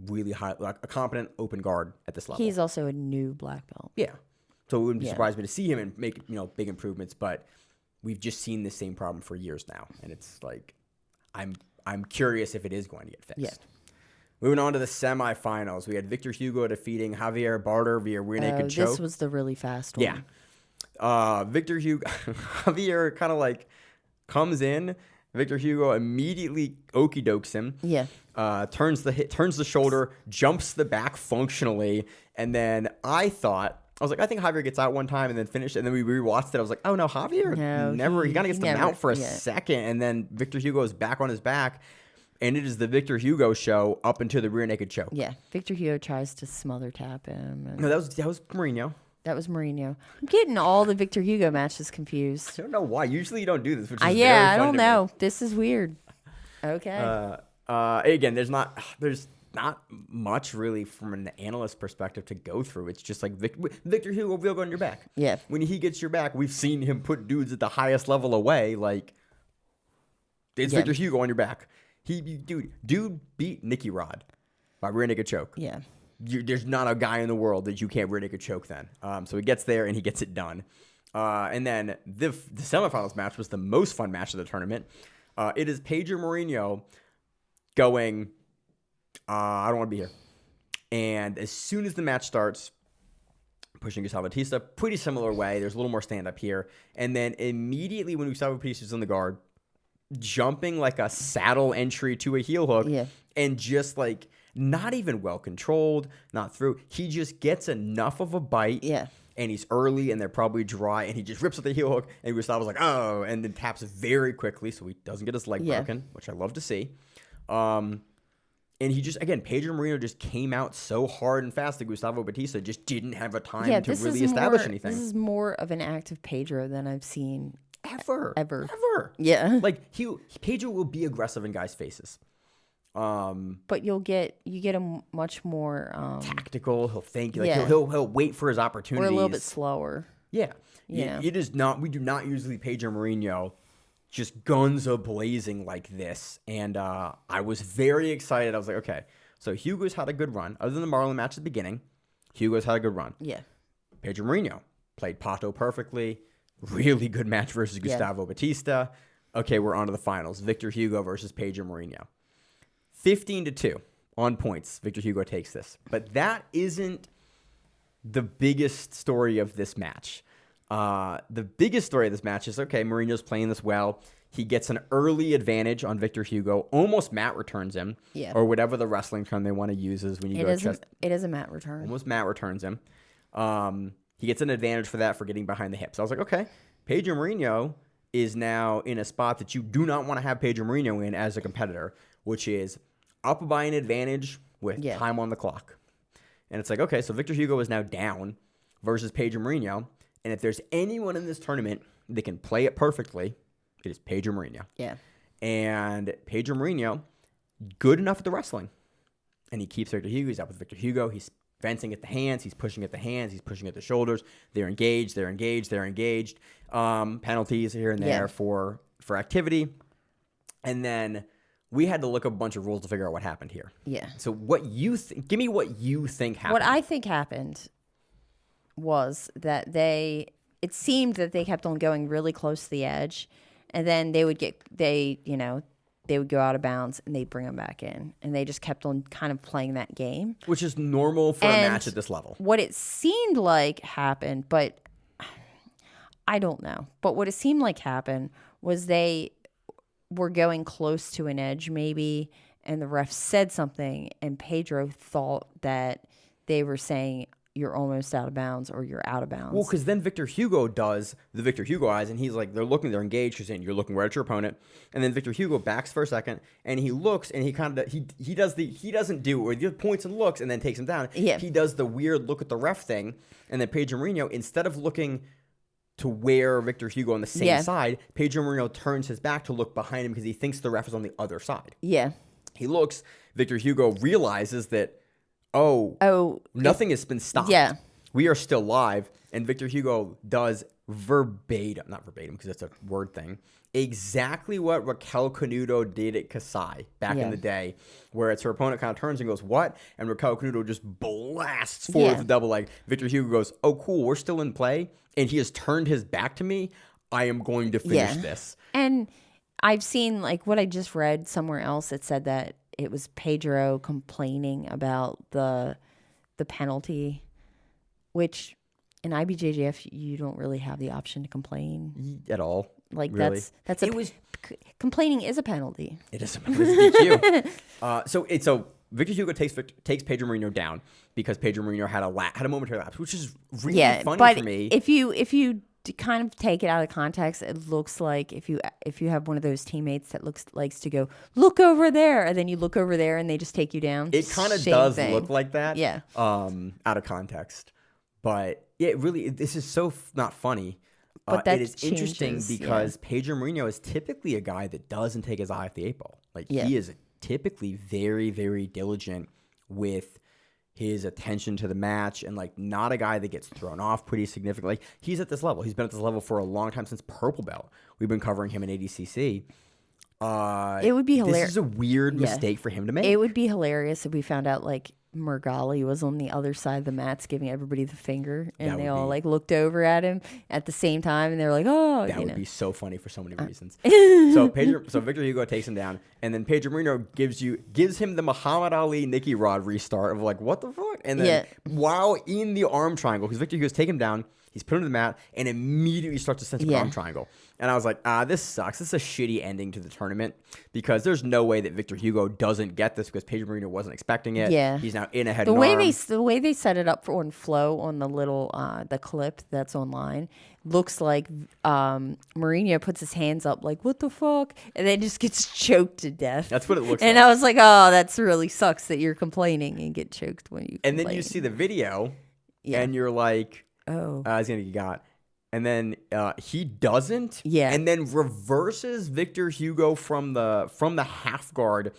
really high, like a competent open guard at this level. He's also a new black belt. Yeah. So it wouldn't surprise me to see him and make, big improvements, but we've just seen the same problem for years now. And it's like, I'm curious if it is going to get fixed. Yeah. Moving on to the semifinals, we had Victor Hugo defeating Javier Barter via rear naked choke. This was the really fast one. Yeah. Victor Hugo, Javier kind of like comes in. Victor Hugo immediately okey-dokes him. Yeah. Turns the shoulder, jumps the back functionally, and then I was like, I think Javier gets out one time and then finished, and then we rewatched it. I was like, oh no, Javier he kind of gets the mount for a second, and then Victor Hugo is back on his back, and it is the Victor Hugo show up into the rear naked choke. Yeah, Victor Hugo tries to smother tap him. No, that was Marinho. That was Marinho. I'm getting all the Victor Hugo matches confused. I don't know why. Usually you don't do this, which is very I fun don't to know. me. This is weird. Okay. Again, there's not much really from an analyst perspective to go through. It's just like Victor Hugo will go on your back. Yeah. When he gets your back, we've seen him put dudes at the highest level away. Like, it's Victor Hugo on your back. Dude beat Nicky Rod by rear naked choke. Yeah. There's not a guy in the world that you can't rear naked choke then. So he gets there and he gets it done. And then the semifinals match was the most fun match of the tournament. It is Pedro Marinho going, I don't want to be here. And as soon as the match starts, pushing Gustavo Batista, pretty similar way. There's a little more stand-up here. And then immediately when Gustavo Batista is on the guard, jumping like a saddle entry to a heel hook. Yeah. And just like not even well controlled, not through. He just gets enough of a bite. Yeah. And he's early and they're probably dry. And he just rips at the heel hook. And Gustavo's like, oh, and then taps very quickly so he doesn't get his leg broken, which I love to see. And he just, again, Pedro Marinho just came out so hard and fast that Gustavo Batista just didn't have a time to really establish anything. This is more of an active Pedro than I've seen ever. Yeah. Like Pedro will be aggressive in guys' faces. But you get a much more tactical. He'll think like he'll wait for his opportunities. We're a little bit slower. Yeah. It is not. We do not usually Pedro Marinho just guns a-blazing like this. And I was very excited. I was like, okay, so Hugo's had a good run. Other than the Marlon match at the beginning, Hugo's had a good run. Yeah. Pedro Marinho played Pato perfectly. Really good match versus Gustavo Batista. Okay, we're on to the finals. Victor Hugo versus Pedro Marinho. 15-2 on points. Victor Hugo takes this. But that isn't the biggest story of this match. The biggest story of this match is, okay, Marinho's playing this well. He gets an early advantage on Victor Hugo. Almost mat returns him. Yeah. Or whatever the wrestling term they want to use is when you go chest. It is a mat return. Almost mat returns him. He gets an advantage for that for getting behind the hips. I was like, okay, Pedro Marinho is now in a spot that you do not want to have Pedro Marinho in as a competitor, which is up by an advantage with time on the clock. And it's like, okay, so Victor Hugo is now down versus Pedro Marinho. And if there's anyone in this tournament that can play it perfectly, it is Pedro Marinho. Yeah. And Pedro Marinho, good enough at the wrestling. And he keeps Victor Hugo. He's up with Victor Hugo. He's fencing at the hands. He's pushing at the hands. He's pushing at the shoulders. They're engaged. Penalties here and there for activity. And then we had to look up a bunch of rules to figure out what happened here. Yeah. So give me what you think happened. What I think happened was that it seemed that they kept on going really close to the edge, and then they would go out of bounds and they'd bring them back in, and they just kept on kind of playing that game, which is normal for a match at this level. What it seemed like happened, but I don't know, but what it seemed like happened was they were going close to an edge maybe, and the ref said something, and Pedro thought that they were saying you're almost out of bounds or you're out of bounds. Well, because then Victor Hugo does the Victor Hugo eyes, and he's like, they're engaged. He's saying, you're looking right at your opponent. And then Victor Hugo backs for a second, and he looks, and he doesn't do, or he points and looks, and then takes him down. Yeah. He does the weird look at the ref thing, and then Pedro Marinho, instead of looking to where Victor Hugo on the same side. Pedro Marinho turns his back to look behind him because he thinks the ref is on the other side. Yeah. He looks. Victor Hugo realizes that, nothing has been stopped. Yeah. We are still live. And Victor Hugo does not verbatim because it's a word thing, exactly what Raquel Canuto did at Kasai back in the day, where it's her opponent kind of turns and goes, what? And Raquel Canuto just blasts forward with a double leg. Victor Hugo goes, oh, cool, we're still in play. And he has turned his back to me. I am going to finish this. And I've seen, like, what I just read somewhere else that said that it was Pedro complaining about the penalty, which in IBJJF you don't really have the option to complain at all. Like really. Complaining is a penalty. It is a penalty. So Victor Hugo takes Pedro Marinho down because Pedro Marinho had a momentary lapse, which is really funny for me. If you kind of take it out of context, it looks like if you have one of those teammates that likes to go, look over there, and then you look over there and they just take you down. It kind of does look like that. Yeah. Out of context. But yeah, really, this is so not funny. But that it is interesting because Pedro Marinho is typically a guy that doesn't take his eye off the 8-ball. Like he is typically very, very diligent with his attention to the match, and like not a guy that gets thrown off pretty significantly. Like, he's at this level. He's been at this level for a long time, since purple belt. We've been covering him in ADCC. It would be hilarious. This is a weird mistake for him to make. It would be hilarious if we found out like Murgali was on the other side of the mats giving everybody the finger, and they all like looked over at him at the same time, and they're like, "Oh, that would be so funny for so many reasons." So Victor Hugo takes him down, and then Pedro Marinho gives him the Muhammad Ali Nicky Rod restart of like, what the fuck? And then while in the arm triangle, because Victor Hugo's taken him down, he's put him to the mat and immediately starts to set up an arm triangle. And I was like, this sucks. This is a shitty ending to the tournament, because there's no way that Victor Hugo doesn't get this, because Pedro Marinho wasn't expecting it. Yeah. He's now in a head and arm. The way they set it up on Flow on the little the clip that's online looks like Marinho puts his hands up like, what the fuck? And then just gets choked to death. That's what it looks like. And I was like, oh, that's really sucks that you're complaining and get choked when you And then you see the video and you're like, he's going to get got. And then he doesn't. Yeah. And then reverses Victor Hugo from the half guard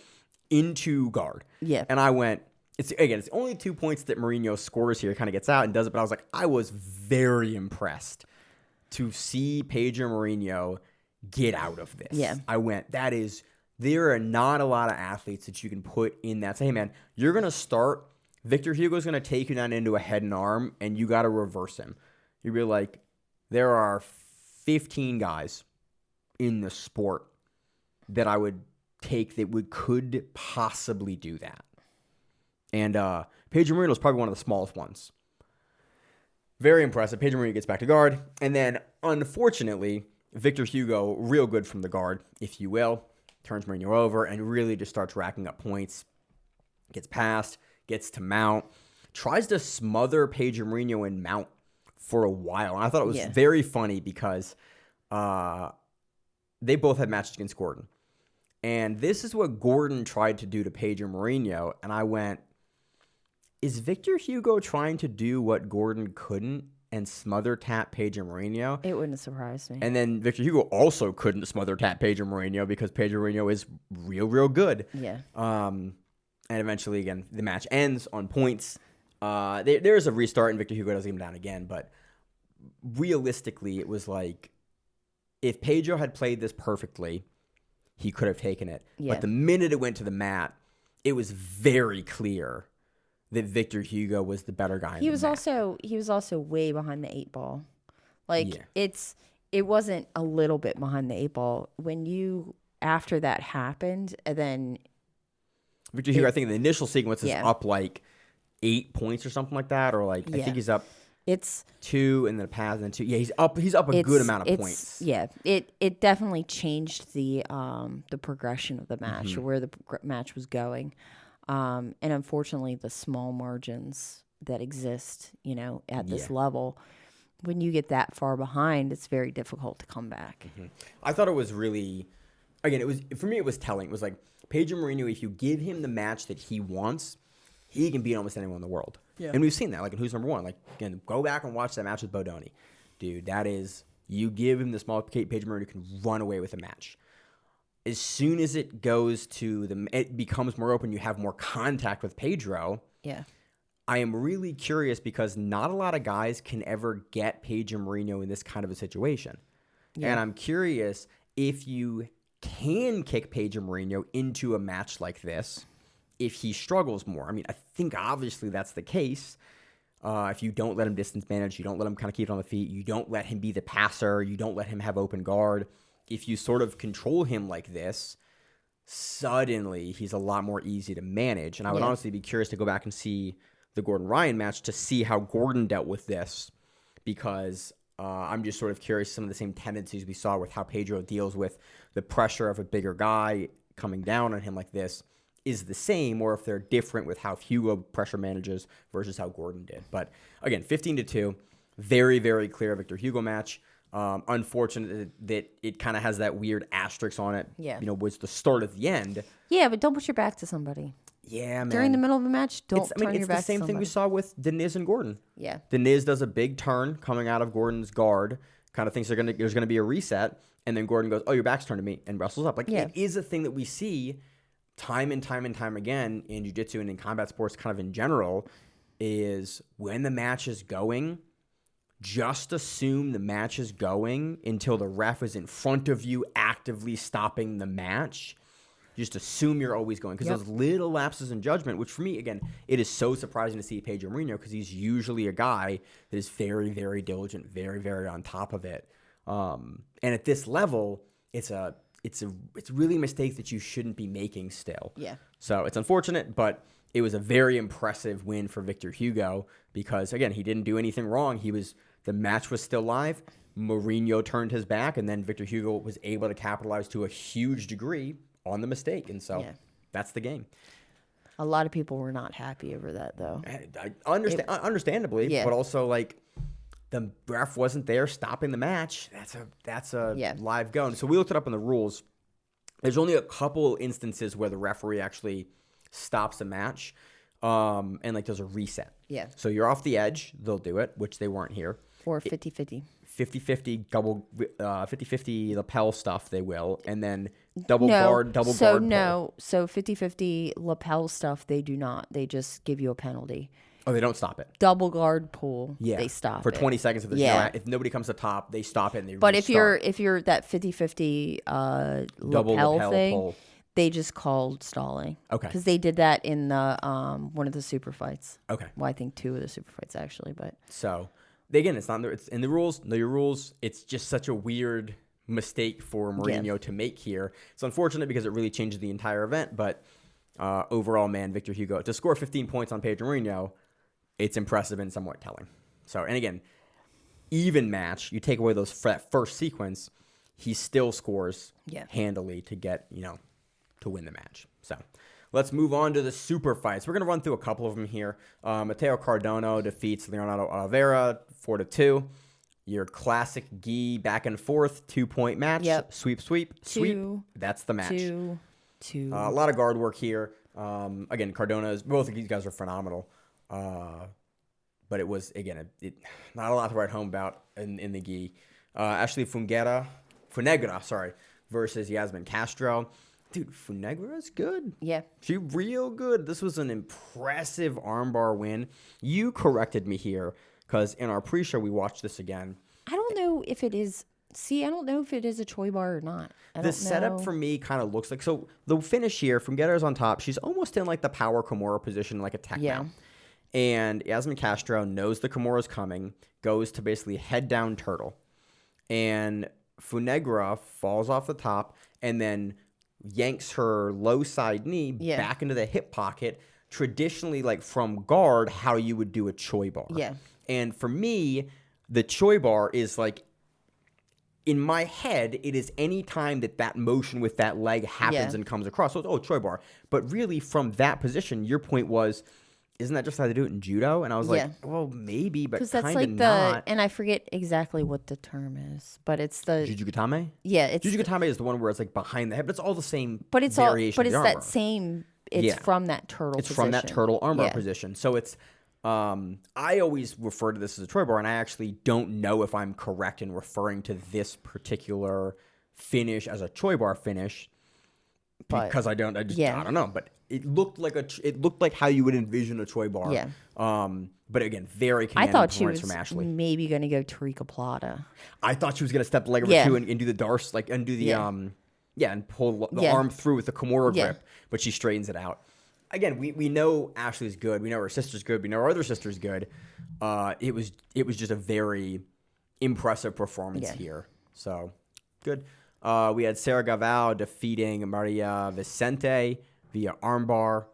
into guard. Yeah. And I went, it's only 2 points that Marinho scores here, kind of gets out and does it. But I was like, I was very impressed to see Pedro Marinho get out of this. Yeah. I went, there are not a lot of athletes that you can put in that. Say, hey, man, you're going to start. Victor Hugo's going to take you down into a head and arm, and you got to reverse him. You'd be like, there are 15 guys in the sport that I would take that could possibly do that. And Pedro Marinho is probably one of the smallest ones. Very impressive. Pedro Marinho gets back to guard. And then, unfortunately, Victor Hugo, real good from the guard, if you will, turns Marinho over and really just starts racking up points. Gets past, gets to mount, tries to smother Pedro Marinho in mount for a while. And I thought it was very funny because they both had matches against Gordon. And this is what Gordon tried to do to Pedro Marinho. And I went, is Victor Hugo trying to do what Gordon couldn't and smother tap Pedro Marinho? It wouldn't surprise me. And then Victor Hugo also couldn't smother tap Pedro Marinho because Pedro Marinho is real good. Yeah. And eventually, again, the match ends on points. There is a restart, and Victor Hugo does get him down again. But realistically, it was like, if Pedro had played this perfectly, he could have taken it. Yeah. But the minute it went to the mat, it was very clear that Victor Hugo was the better guy. He was also way behind the 8-ball. Like it wasn't a little bit behind the 8-ball. When after that happened, and then Victor Hugo, I think in the initial sequence is up like 8 points or something like that, or like I think he's up. It's 2 and then a pass and then 2. Yeah, he's up a good amount of points. Yeah, it definitely changed the progression of the match, or where the match was going. And unfortunately, the small margins that exist, at this level, when you get that far behind, it's very difficult to come back. I thought it was really, again, for me, it was telling. It was like, Pedro Marinho, if you give him the match that he wants, he can beat almost anyone in the world. Yeah. And we've seen that, like in Who's Number One. Like, again, go back and watch that match with Bodoni. Dude, that is You give him the small Pedro Marinho can run away with a match. As soon as it goes to it becomes more open, you have more contact with Pedro. Yeah. I am really curious because not a lot of guys can ever get Pedro Marinho in this kind of a situation. Yeah. And I'm curious if you can kick Pedro Marinho into a match like this, if he struggles more. I mean, I think obviously that's the case. If you don't let him distance manage, you don't let him kind of keep it on the feet, you don't let him be the passer, you don't let him have open guard. If you sort of control him like this, suddenly he's a lot more easy to manage. And I would honestly be curious to go back and see the Gordon-Ryan match to see how Gordon dealt with this, because I'm just sort of curious some of the same tendencies we saw with how Pedro deals with the pressure of a bigger guy coming down on him like this is the same, or if they're different with how Hugo pressure manages versus how Gordon did. But again, 15-2, very, very clear Victor Hugo match. Unfortunate that it kind of has that weird asterisk on it. Yeah. Was the start of the end. Yeah, but don't push your back to somebody. Yeah, man. During the middle of a match, turn your back to somebody. It's the same thing we saw with Deniz and Gordon. Yeah. Deniz does a big turn coming out of Gordon's guard, kind of thinks there's gonna be a reset, and then Gordon goes, "Oh, your back's turned to me," and wrestles up. It is a thing that we see time and time and time again in jiu-jitsu and in combat sports kind of in general, is when the match is going, just assume the match is going until the ref is in front of you actively stopping the match. Just assume you're always going, because those little lapses in judgment, which for me, again, it is so surprising to see Pedro Marinho, because he's usually a guy that is very, very diligent, very, very on top of it. And at this level, it's really a mistake that you shouldn't be making still. Yeah. So it's unfortunate, but it was a very impressive win for Victor Hugo, because again, he didn't do anything wrong. The match was still live. Marinho turned his back, and then Victor Hugo was able to capitalize to a huge degree on the mistake. And so that's the game. A lot of people were not happy over that, though. I understand, understandably, but also the ref wasn't there stopping the match. That's a live go. And so we looked it up in the rules. There's only a couple instances where the referee actually stops a match, and there's a reset. Yeah. So you're off the edge, they'll do it, which they weren't here. Or 50-50. 50-50 double 50-50 lapel stuff they will, and then double guard pull. So 50-50 lapel stuff they do not. They just give you a penalty. Oh, they don't stop it. Double guard pull, they stop for 20 seconds. If nobody comes to top, they stop it and they But restart. if you're that 50-50 lapel thing, pull. They just called stalling. Okay. Because they did that in the one of the super fights. Okay. Well, I think two of the super fights actually, but so. Again, it's in the rules. Know your rules. It's just such a weird mistake for Marinho to make here. It's unfortunate because it really changes the entire event. But overall, man, Victor Hugo, to score 15 points on Pedro Marinho, it's impressive and somewhat telling. So, and again, even match, you take away that first sequence, he still scores handily to get, to win the match. So let's move on to the super fights. We're going to run through a couple of them here. Mateo Cardona defeats Leonardo Oliveira 4-2. Your classic gi back and forth 2-point match. Yep. Sweep. That's the match. Two. A lot of guard work here. Again, both of these guys are phenomenal. But it was, again, not a lot to write home about in the gi. Ashley Funegra, versus Yasmin Castro. Dude, Funegra is good. Yeah. She real good. This was an impressive armbar win. You corrected me here because in our pre-show, we watched this again. I don't know if it is. I don't know if it is a Choi bar or not. The setup for me kind of looks like, so the finish here, Funegra is on top. She's almost in the power Kimura position, like a tech now. And Yasmin Castro knows the Kimura's coming, goes to basically head down turtle. And Funegra falls off the top and then yanks her low side knee back into the hip pocket, traditionally from guard, how you would do a Choi bar. Yeah. And for me, the Choi bar is in my head, it is any time that motion with that leg happens and comes across. So it's, Choi bar. But really from that position, your point was, isn't that just how they do it in judo? And I was well, maybe, but kind of not. And I forget exactly what the term is, but it's the Jujugatame? Yeah, it's Jujugatame is the one where it's behind the head, but it's all the same variation but it's that same, it's from that turtle position. It's from that turtle armbar position. So it's I always refer to this as a Troy bar, and I actually don't know if I'm correct in referring to this particular finish as a Troy bar finish because I don't know. But it looked like how you would envision a Troy bar. Yeah. But again, very I commanding thought she performance was from Ashley. maybe going to go Tariqa Plata. I thought she was going to step the leg over too and do the Darce, and do the and pull the arm through with the Kimura grip, but she straightens it out. Again, we know Ashley's good. We know her sister's good. We know her other sister's good. It was just a very impressive performance here. So good. We had Sarah Gavao defeating Maria Vicente via armbar.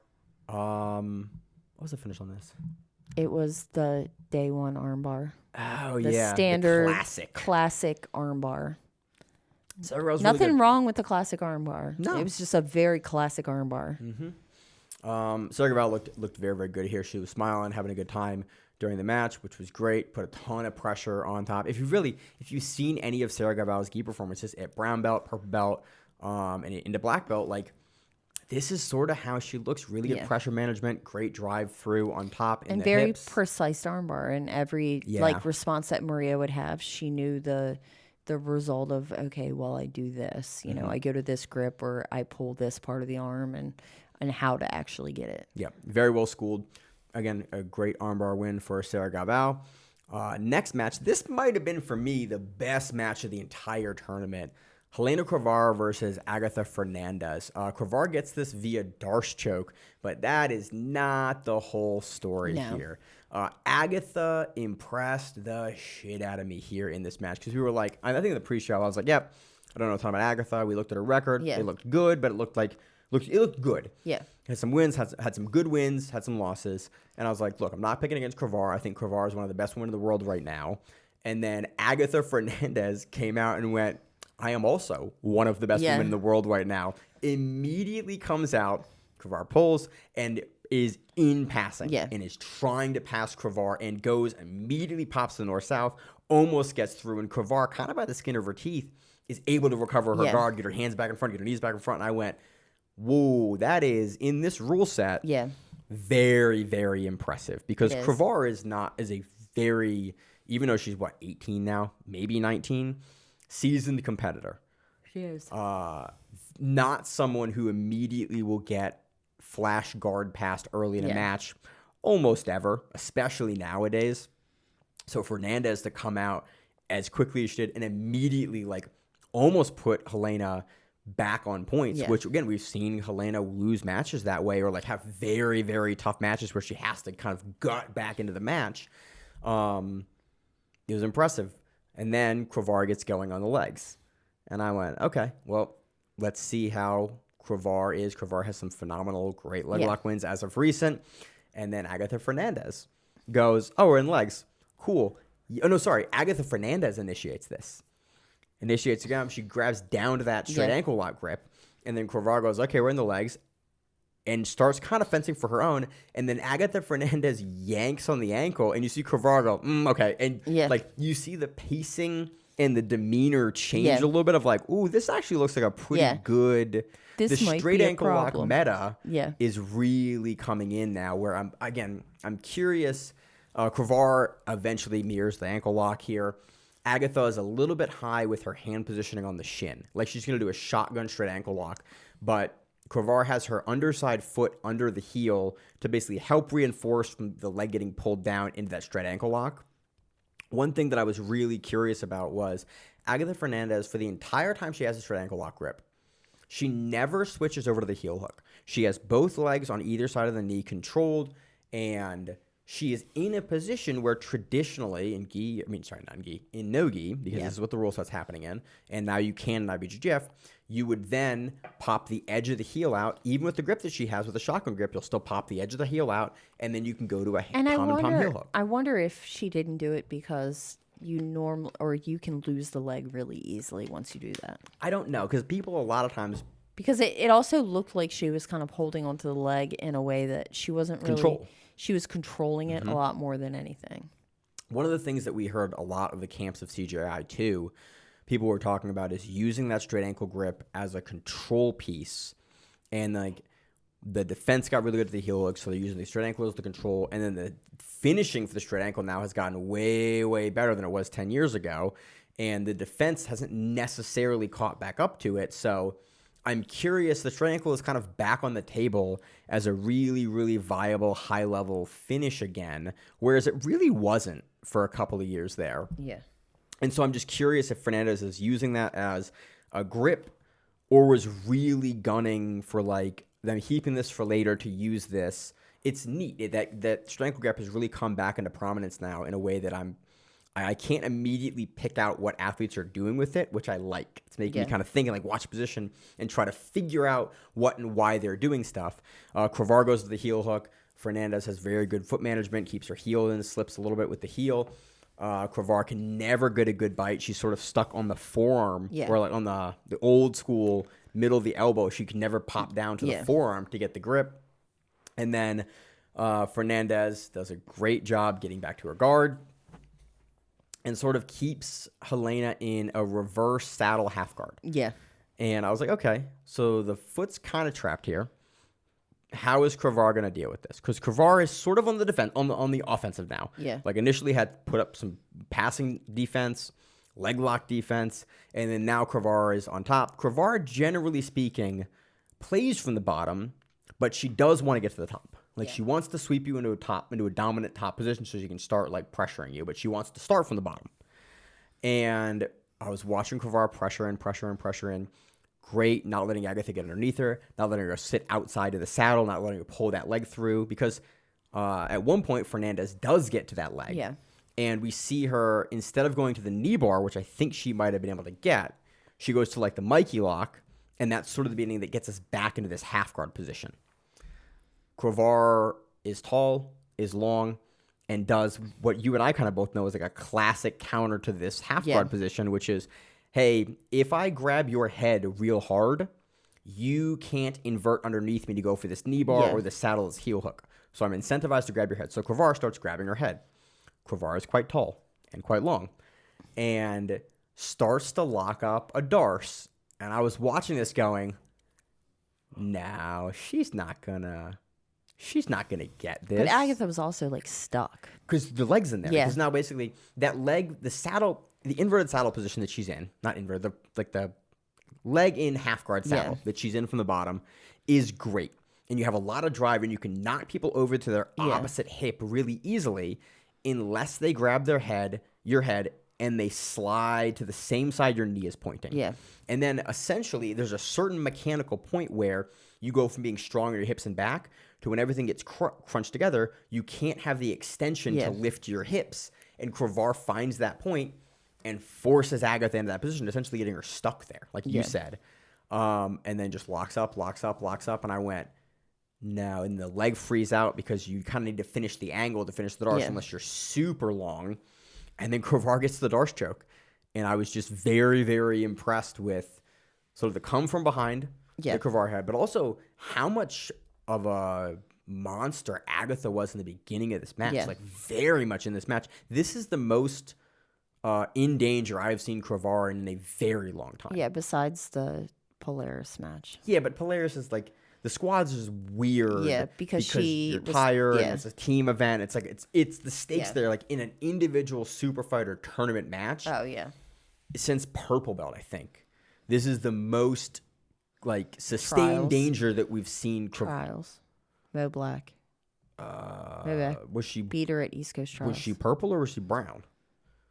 What was the finish on this? It was the day one armbar. Oh, the yeah. Standard the classic armbar. Nothing really wrong with the classic armbar. No. It was just a very classic armbar. Sarah Gavao looked very, very good here. She was smiling, having a good time during the match, which was great. Put a ton of pressure on top. If you've seen any of Sarah Gavao's gi performances at brown belt, purple belt, and into black belt, this is sort of how she looks. Really good pressure management, great drive through on top and the very hips. Precise armbar. And every response that Maria would have, she knew the result of, okay, well, I do this. You know, I go to this grip or I pull this part of the arm and how to actually get it. Yeah, very well schooled. Again, a great armbar win for Sarah Gavao. Next match, this might have been for me the best match of the entire tournament. Helena Cravar versus Agatha Fernandez. Cravar gets this via Darce choke, but that is not the whole story here. Agatha impressed the shit out of me here in this match because we were like, I think in the pre-show I was like, yep, I don't know a ton about Agatha. We looked at her record. Yeah. It looked good, but it looked good. Yeah. Had some wins, had some good wins, had some losses. And I was like, look, I'm not picking against Cravar. I think Cravar is one of the best women in the world right now. And then Agatha Fernandez came out and went, I am also one of the best women in the world right now. Immediately comes out, Cravar pulls, and is in passing. Yeah. And is trying to pass Cravar and goes, immediately pops the north-south, almost gets through. And Cravar, kind of by the skin of her teeth, is able to recover her guard, get her hands back in front, get her knees back in front. And I went, whoa, that is, in this rule set, very, very impressive. Because Cravar is a very, even though she's, 18 now, maybe 19, seasoned competitor. She is. Not someone who immediately will get flash guard passed early in a match, almost ever, especially nowadays. So Fernandez to come out as quickly as she did and immediately, almost put Helena back on points, which, again, we've seen Helena lose matches that way or, have very, very tough matches where she has to kind of gut back into the match. It was impressive. And then Cravar gets going on the legs. And I went, okay, well, let's see how Cravar is. Cravar has some phenomenal, great leg lock wins as of recent. And then Agatha Fernandez goes, oh, we're in legs. Cool. Oh, no, sorry. Agatha Fernandez initiates this. Initiates the ground. She grabs down to that straight ankle lock grip. And then Cravar goes, okay, we're in the legs. And starts kind of fencing for her own. And then Agatha Fernandez yanks on the ankle. And you see Cravar go, okay. And you see the pacing and the demeanor change a little bit of ooh, this actually looks like a pretty good. The straight ankle lock meta is really coming in now where I'm curious. Cravar eventually mirrors the ankle lock here. Agatha is a little bit high with her hand positioning on the shin. She's going to do a shotgun straight ankle lock. But Cravar has her underside foot under the heel to basically help reinforce from the leg getting pulled down into that straight ankle lock. One thing that I was really curious about was Agatha Fernandez, for the entire time she has a straight ankle lock grip, she never switches over to the heel hook. She has both legs on either side of the knee controlled, and she is in a position where traditionally in NoGi, because this is what the rule set's happening in, and now you can in IBJJF, you would then pop the edge of the heel out. Even with the grip that she has with a shotgun grip, you'll still pop the edge of the heel out, and then you can go to a palm-and-palm heel hook. I wonder if she didn't do it because you can lose the leg really easily once you do that. I don't know, because people a lot of times... Because it also looked like she was kind of holding onto the leg in a way that she wasn't really... She was controlling it a lot more than anything. One of the things that we heard a lot of the camps of CJI too, people were talking about is using that straight ankle grip as a control piece. And The defense got really good at the heel hook, so they're using the straight ankle as the control. And then the finishing for the straight ankle now has gotten way, way better than it was 10 years ago. And the defense hasn't necessarily caught back up to it. So I'm curious. The straight ankle is kind of back on the table as a really, really viable high-level finish again, whereas it really wasn't for a couple of years there. Yeah. And so I'm just curious if Fernandez is using that as a grip or was really gunning for like them keeping this for later to use this. It's neat that straight ankle grip has really come back into prominence now in a way that I can't immediately pick out what athletes are doing with it, which I like. It's making me kind of think and like watch position and try to figure out what and why they're doing stuff. Cravar goes to the heel hook. Fernandez has very good foot management, keeps her heel in, slips a little bit with the heel. Cravar can never get a good bite. She's sort of stuck on the forearm or like on the old school middle of the elbow. She can never pop down to the forearm to get the grip. And then Fernandez does a great job getting back to her guard and sort of keeps Helena in a reverse saddle half guard. Yeah. And I was like, okay, so the foot's kind of trapped here. How is Cravar going to deal with this? Because Cravar is sort of on the defense, on the offensive now. Yeah. Like initially had put up some passing defense, leg lock defense, and then now Cravar is on top. Cravar, generally speaking, plays from the bottom, but she does want to get to the top. Like she wants to sweep you into a dominant top position so she can start like pressuring you, but she wants to start from the bottom. And I was watching Cravar pressure in. Great, not letting Agatha get underneath her, not letting her sit outside of the saddle, not letting her pull that leg through, because at one point Fernandez does get to that leg. Yeah. And we see her, instead of going to the knee bar, which I think she might have been able to get, she goes to like the Mikey lock, and that's sort of the beginning that gets us back into this half guard position. Cravar is tall, is long, and does what you and I kind of both know is like a classic counter to this half guard position, which is, hey, if I grab your head real hard, you can't invert underneath me to go for this knee bar or the saddle's heel hook. So I'm incentivized to grab your head. So Cravar starts grabbing her head. Cravar is quite tall and quite long and starts to lock up a Darce. And I was watching this going, no, she's not gonna get this. But Agatha was also like stuck. Because the leg's in there. Yeah. Because now basically that leg, the saddle, the inverted saddle position that she's in, not inverted, the leg in half guard saddle that she's in from the bottom is great. And you have a lot of drive and you can knock people over to their opposite hip really easily unless they grab your head, and they slide to the same side your knee is pointing. Yeah. And then essentially there's a certain mechanical point where you go from being strong in your hips and back to when everything gets crunched together, you can't have the extension to lift your hips. And Cravar finds that point and forces Agatha into that position, essentially getting her stuck there, like you said. And then just locks up. And I went, no. And the leg frees out because you kind of need to finish the angle to finish the Darce unless you're super long. And then Cravar gets the Darce choke. And I was just very, very impressed with sort of the come from behind that Cravar had, but also how much of a monster Agatha was in the beginning of this match. Like very much in this match. This is the most in danger I've seen Cravar in a very long time. Yeah, besides the Polaris match. Yeah, but Polaris is like, the squads is weird. Yeah, because you're tired and it's a team event. It's like it's the stakes there, like in an individual super fighter tournament match. Oh yeah. Since purple belt, I think this is the most like sustained danger that we've seen. Trials. Mo Black. Was she beat her at East Coast Trials? Was she purple or was she brown?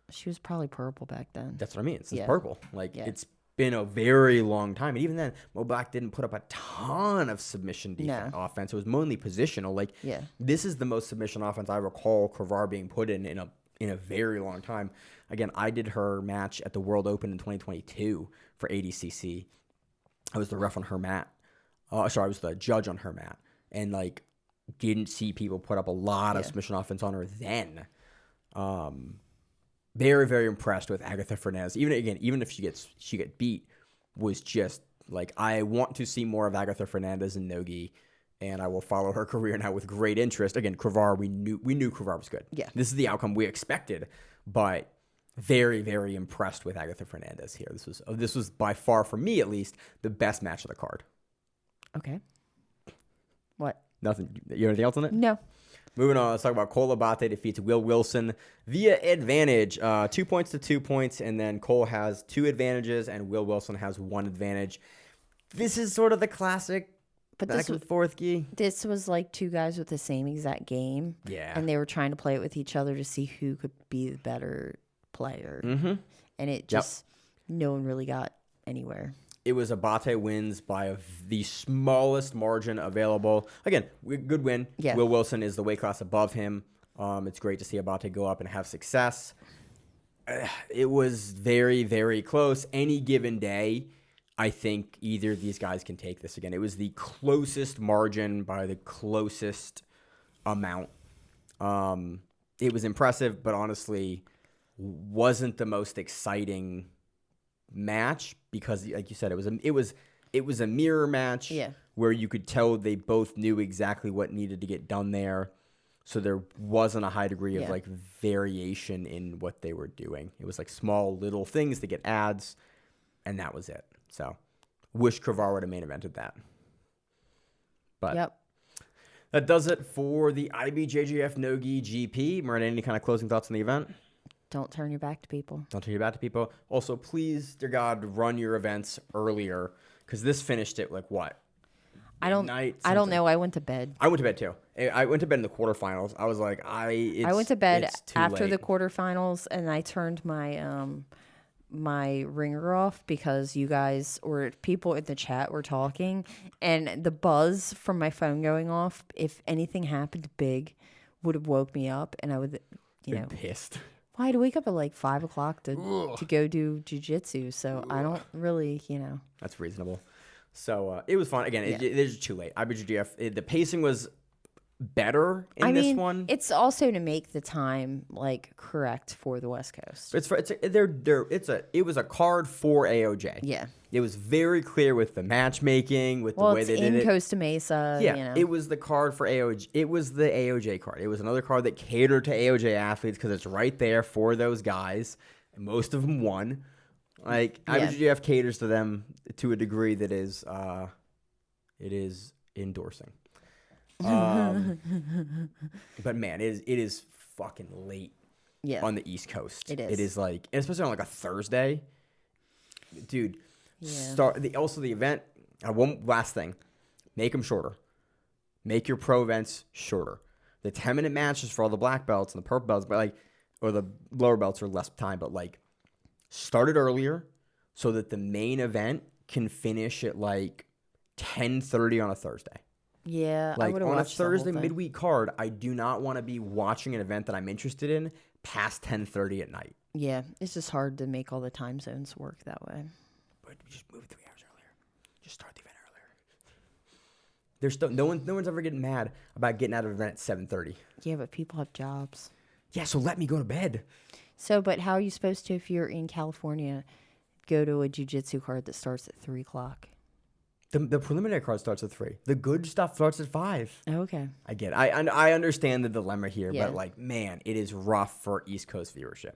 She was probably purple back then. That's what I mean. It's purple. Like it's been a very long time, and even then, Mo Black didn't put up a ton of submission defense offense. It was mainly positional. Like this is the most submission offense I recall Cravar being put in a very long time. Again, I did her match at the World Open in 2022 for ADCC. I was the ref on her mat. I was the judge on her mat, and like didn't see people put up a lot of submission offense on her then. Very, very impressed with Agatha Fernandez. Even if she get beat, was just like, I want to see more of Agatha Fernandez and Nogi, and I will follow her career now with great interest. Again, Cravar, we knew Cravar was good. Yeah, this is the outcome we expected, but very, very impressed with Agatha Fernandez here. This was by far, for me at least, the best match of the card. Okay. Nothing. You have anything else on it? No. Moving on, let's talk about Cole Abate defeats Will Wilson via advantage. 2 points to 2 points, and then Cole has 2 advantages, and Will Wilson has 1 advantage. This is sort of the classic back and forth gi. This was like 2 guys with the same exact game. Yeah. And they were trying to play it with each other to see who could be the better player. Mm-hmm. And it just, no one really got anywhere. It was Abate wins by the smallest margin available. Again, good win. Yeah. Will Wilson is the weight class above him. It's great to see Abate go up and have success. It was very, very close. Any given day, I think either of these guys can take this again. It was the closest margin by the closest amount. It was impressive, but honestly, wasn't the most exciting match because, like you said, it was a mirror match where you could tell they both knew exactly what needed to get done there. So there wasn't a high degree of like variation in what they were doing. It was like small little things to get ads, and that was it. So wish Kravar would have main evented that. But that does it for the IBJJF NoGi GP. Miranda, any kind of closing thoughts on the event? Don't turn your back to people. Don't turn your back to people. Also, please, dear God, run your events earlier because this finished at like what? I don't know. I went to bed. I went to bed too. I went to bed in the quarterfinals. I was like, I went to bed after the quarterfinals, and I turned my my ringer off because you guys or people in the chat were talking, and the buzz from my phone going off, if anything happened big, would have woke me up, and I would, been pissed. Well, I had to wake up at like 5 o'clock to go do jiu-jitsu, so I don't really, That's reasonable. So it was fun. Again, it's too late. IBJJF, the pacing was better in this one. It's also to make the time like correct for the West Coast. It was a card for AOJ. Yeah. It was very clear with the matchmaking, with the way they did it. in Costa Mesa. Yeah, it was the card for AOJ. It was the AOJ card. It was another card that catered to AOJ athletes because it's right there for those guys. And most of them won. Like IBJJF caters to them to a degree that is, it is endorsing. But man, it is fucking late. Yeah. On the East Coast, it is. It is like, especially on like a Thursday, dude. Yeah. The event. One last thing, make them shorter. Make your pro events shorter. The 10-minute matches for all the black belts and the purple belts, but or the lower belts are less time. But start it earlier so that the main event can finish at 10:30 on a Thursday. Yeah, I on a Thursday midweek card, I do not want to be watching an event that I'm interested in past 10:30 at night. Yeah, it's just hard to make all the time zones work that way. But just move 3 hours earlier. Just start the event earlier. No one's ever getting mad about getting out of an event at 7:30. Yeah, but people have jobs. Yeah, so let me go to bed. So, but how are you supposed to, if you're in California, go to a jiu-jitsu card that starts at 3 o'clock? The preliminary card starts at 3. The good stuff starts at 5. Okay. I get it. I understand the dilemma here, but man, it is rough for East Coast viewership.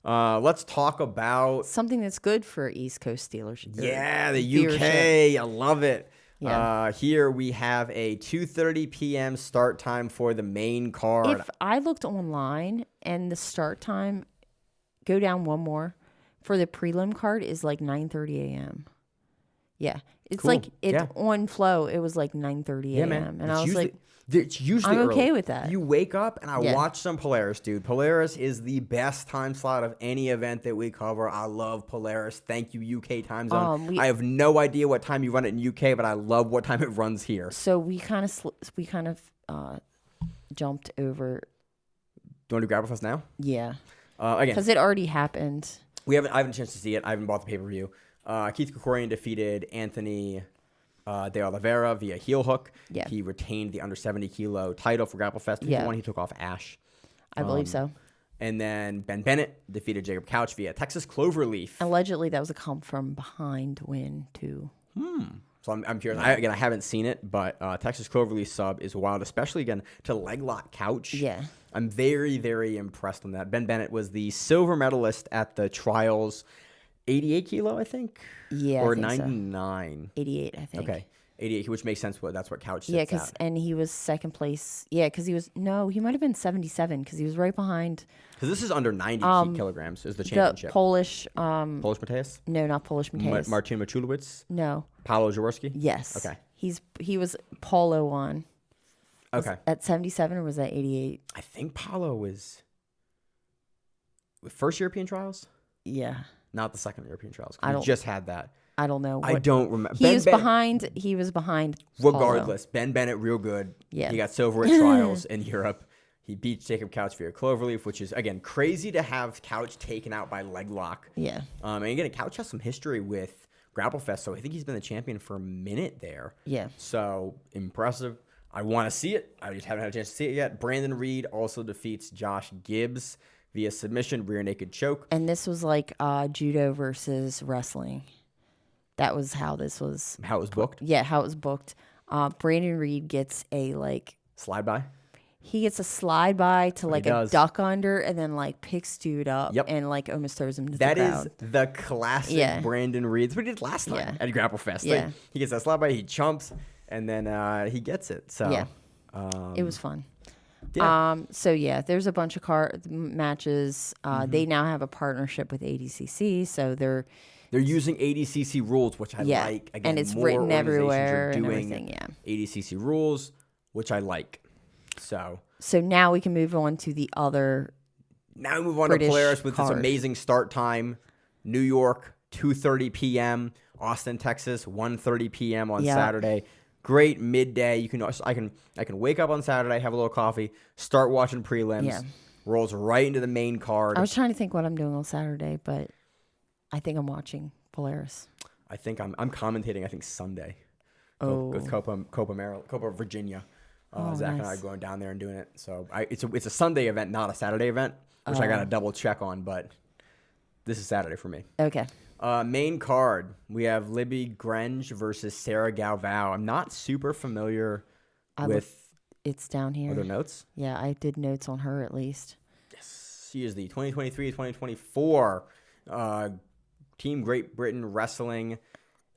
Let's talk about something that's good for East Coast Steelers. Yeah, the UK. I love it. Yeah. Here we have a 2:30 p.m. start time for the main card. If I looked online and the start time, go down one more, for the prelim card is 9:30 a.m. Yeah. It's cool. On Flow, it was 9:30 a.m. Man. And I was it's usually I'm okay early. with that. You wake up and I watch some Polaris, dude. Polaris is the best time slot of any event that we cover. I love Polaris. Thank you, UK time zone. I have no idea what time you run it in UK, but I love what time it runs here. So we kind of jumped over. Do you want to do Grapple Fest now? Yeah. Again, because it already happened. I haven't a chance to see it. I haven't bought the pay-per-view. Keith Krikorian defeated Anthony De Oliveira via heel hook. Yeah. He retained the under 70 kilo title for Grapple Fest. He won. He took off Ash. I believe so. And then Ben Bennett defeated Jacob Couch via Texas Cloverleaf. Allegedly, that was a come from behind win too. So I'm curious. I haven't seen it, but Texas Cloverleaf sub is wild, especially again to leg lock Couch. Yeah. I'm very, very impressed on that. Ben Bennett was the silver medalist at the trials. 88 kilo, I think? Yeah, Or I think 99? So. 88, I think. Okay. 88, which makes sense. That's what Couch sits Yeah, at. and he was second place. Yeah, because he might have been 77 because he was right behind. Because this is under 90 kilograms is the The championship. Polish. Polish Mateus? No, not Polish Mateus. Marcin Machulowicz? No. Paolo Jaworski? Yes. Okay. He was Paulo on. Okay. At 77 or was that 88? I think Paolo was first European trials? Yeah. Not the second European trials. I We don't- just had that. I don't know. I don't remember. He was behind. Regardless, Ben Bennett, real good. Yeah. He got silver at trials in Europe. He beat Jacob Couch via Cloverleaf, which is, again, crazy to have Couch taken out by leg lock. Yeah. And again, Couch has some history with Grapple Fest, so I think he's been the champion for a minute there. Yeah. So impressive. I want to see it. I just haven't had a chance to see it yet. Brandon Reed also defeats Josh Gibbs via submission, rear naked choke. And this was like judo versus wrestling. That was how this was. How it was booked? Yeah, how it was booked. Brandon Reed gets a Slide by? he gets a slide by to like a does. duck under and then like picks dude up Yep. and like almost throws him to That the is ground. the classic Yeah. Brandon Reed. That's what he did last time Yeah. at Grapple Fest. Yeah. Like, he gets that slide by, he chumps, and then he gets it. So Yeah. It was fun. yeah. So yeah, there's a bunch of matches. They now have a partnership with ADCC, so they're using ADCC rules, which I yeah, like. Again, and it's more written organizations are everywhere and doing everything. Yeah. ADCC rules, which I like. So now we can move on to the other. Now we move on British to Polaris with card. this amazing start time. New York, 2:30 p.m. Austin, Texas, 1:30 p.m. on Yeah. Saturday. Great midday. You can I can wake up on Saturday, have a little coffee, start watching prelims. Yeah. Rolls right into the main card. I was trying to think what I'm doing on Saturday, but I think I'm watching Polaris. I think I'm commentating. I think Sunday. Oh. With Copa Maryland, Copa Virginia. Zach and I are nice. going down there and doing it. So it's a Sunday event, not a Saturday event, which I got to double check on. But this is Saturday for me. Okay. Main card, we have Libby Grange versus Sarah Galvao. I'm not super familiar with It's down here. other notes. Yeah, I did notes on her at least. Yes, she is the 2023-2024 Team Great Britain Wrestling.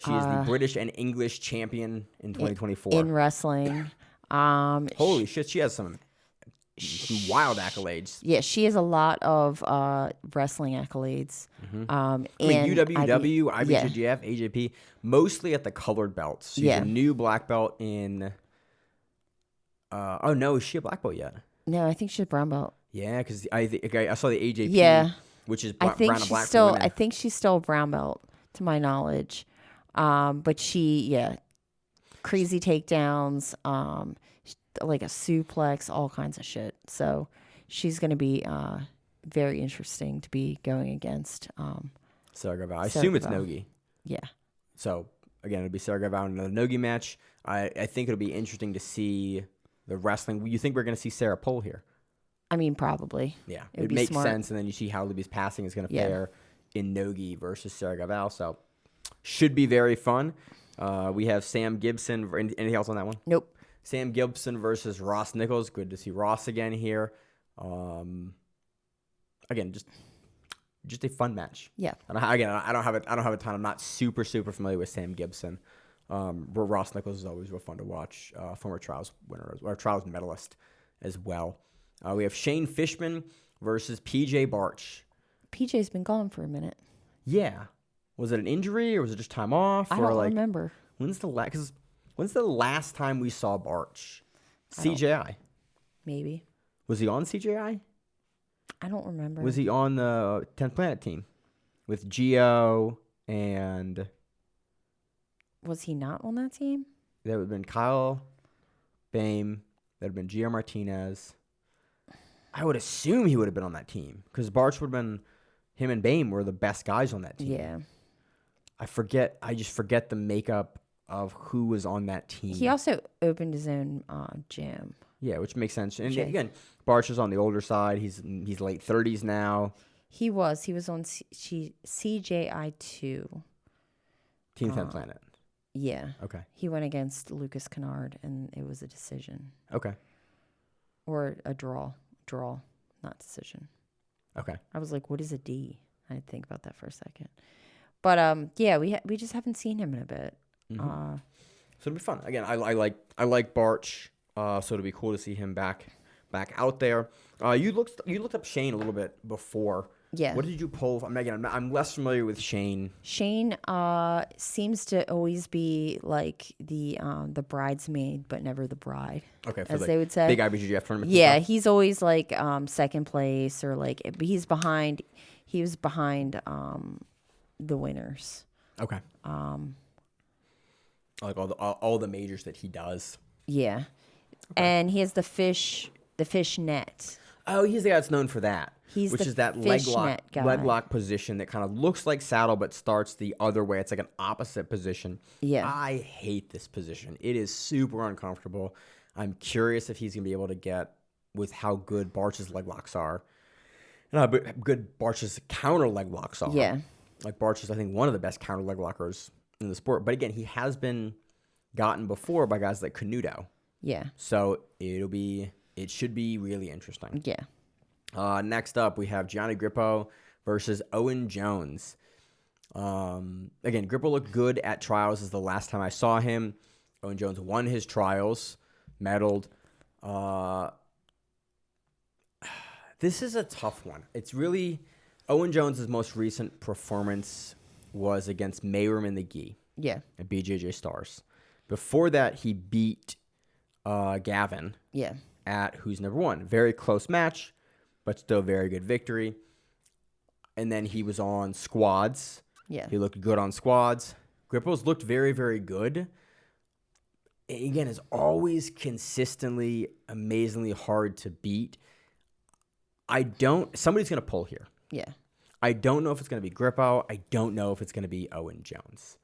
She is the British and English champion in 2024. In wrestling. Holy shit, she has some wild accolades. Yeah, she has a lot of wrestling accolades. I mean, UWW, IBJJF, AJP, mostly at the colored belts. She's a new black belt in. Oh no, is she a black belt yet? No, I think she's a brown belt. Yeah, because I saw the AJP, Yeah. which is I think brown and she's black for still. women. I think she's still a brown belt, to my knowledge. But crazy takedowns, like a suplex, all kinds of shit. So she's going to be very interesting to be going against. Sarah Galvao. I Sarah assume it's Galvao. Nogi. Yeah. So again, it'll be Sarah Galvao in another Nogi match. I think it'll be interesting to see the wrestling. You think we're going to see Sarah Pole here? I mean, probably. Yeah, It'd it be makes smart. sense, and then you see how Libby's passing is going to Yeah. fare in Nogi versus Sarah Galvao. So should be very fun. We have Sam Gibson. Anything else on that one? Nope. Sam Gibson versus Ross Nichols. Good to see Ross again here. Again, just a fun match. Yeah. And I don't have a ton. I'm not super familiar with Sam Gibson. But Ross Nichols is always real fun to watch. Former trials winner or trials medalist as well. We have Shane Fishman versus PJ Barch. PJ's been gone for a minute. Yeah. Was it an injury or was it just time off? I or don't like, remember. When's the last time we saw Barch? CJI. Maybe. Was he on CJI? I don't remember. Was he on the 10th Planet team with Gio and Was he not on that team? that would have been Kyle Bame. That would have been Gio Martinez. I would assume he would have been on that team because Barch would have been, him and Bame were the best guys on that team. Yeah. I just forget the makeup of who was on that team. He also opened his own gym. Yeah, which makes sense. And Okay. again, Barch is on the older side. He's late 30s now. He was on CJI 2. Team 10 Planet. Yeah. Okay. He went against Lucas Kennard, and it was a decision. Okay. Or a draw. Draw, not decision. Okay. I was like, what is a D? I had to think about that for a second. But, yeah, we just haven't seen him in a bit. So it'll be fun. Again, I like Barch, so it'll be cool to see him back out there. You looked up Shane a little bit before. Yeah. What did you pull? Again, I'm less familiar with Shane. Shane seems to always be like the bridesmaid, but never the bride. Okay, for as they would say. Big IBJJF tournament. Yeah, he's always like second place or like he's behind. He was behind the winners. Okay. Like all the majors that he does. Yeah, okay. And he has the fish net. Oh, he's the guy that's known for that. Which is that leg lock position that kind of looks like saddle but starts the other way. It's like an opposite position. Yeah. I hate this position. It is super uncomfortable. I'm curious if he's going to be able to get with how good Barch's leg locks are and how good Barch's counter leg locks are. Yeah. Like Barch is, I think, one of the best counter leg lockers in the sport. But again, he has been gotten before by guys like Canuto. Yeah. So it should be really interesting. Yeah. Next up, we have Gianni Grippo versus Owen Jones. Again, Grippo looked good at trials. This is the last time I saw him. Owen Jones won his trials, medaled. This is a tough one. It's really Owen Jones' most recent performance was against Mayram in the Gi. Yeah. At BJJ Stars. Before that, he beat Gavin. Yeah. At Who's Number One. Very close match, but still very good victory. And then he was on squads. Yeah. He looked good on squads. Grippo's looked very, very good. And again, is always consistently, amazingly hard to beat. Somebody's going to pull here. Yeah. I don't know if it's going to be Grippo. I don't know if it's going to be Owen Jones.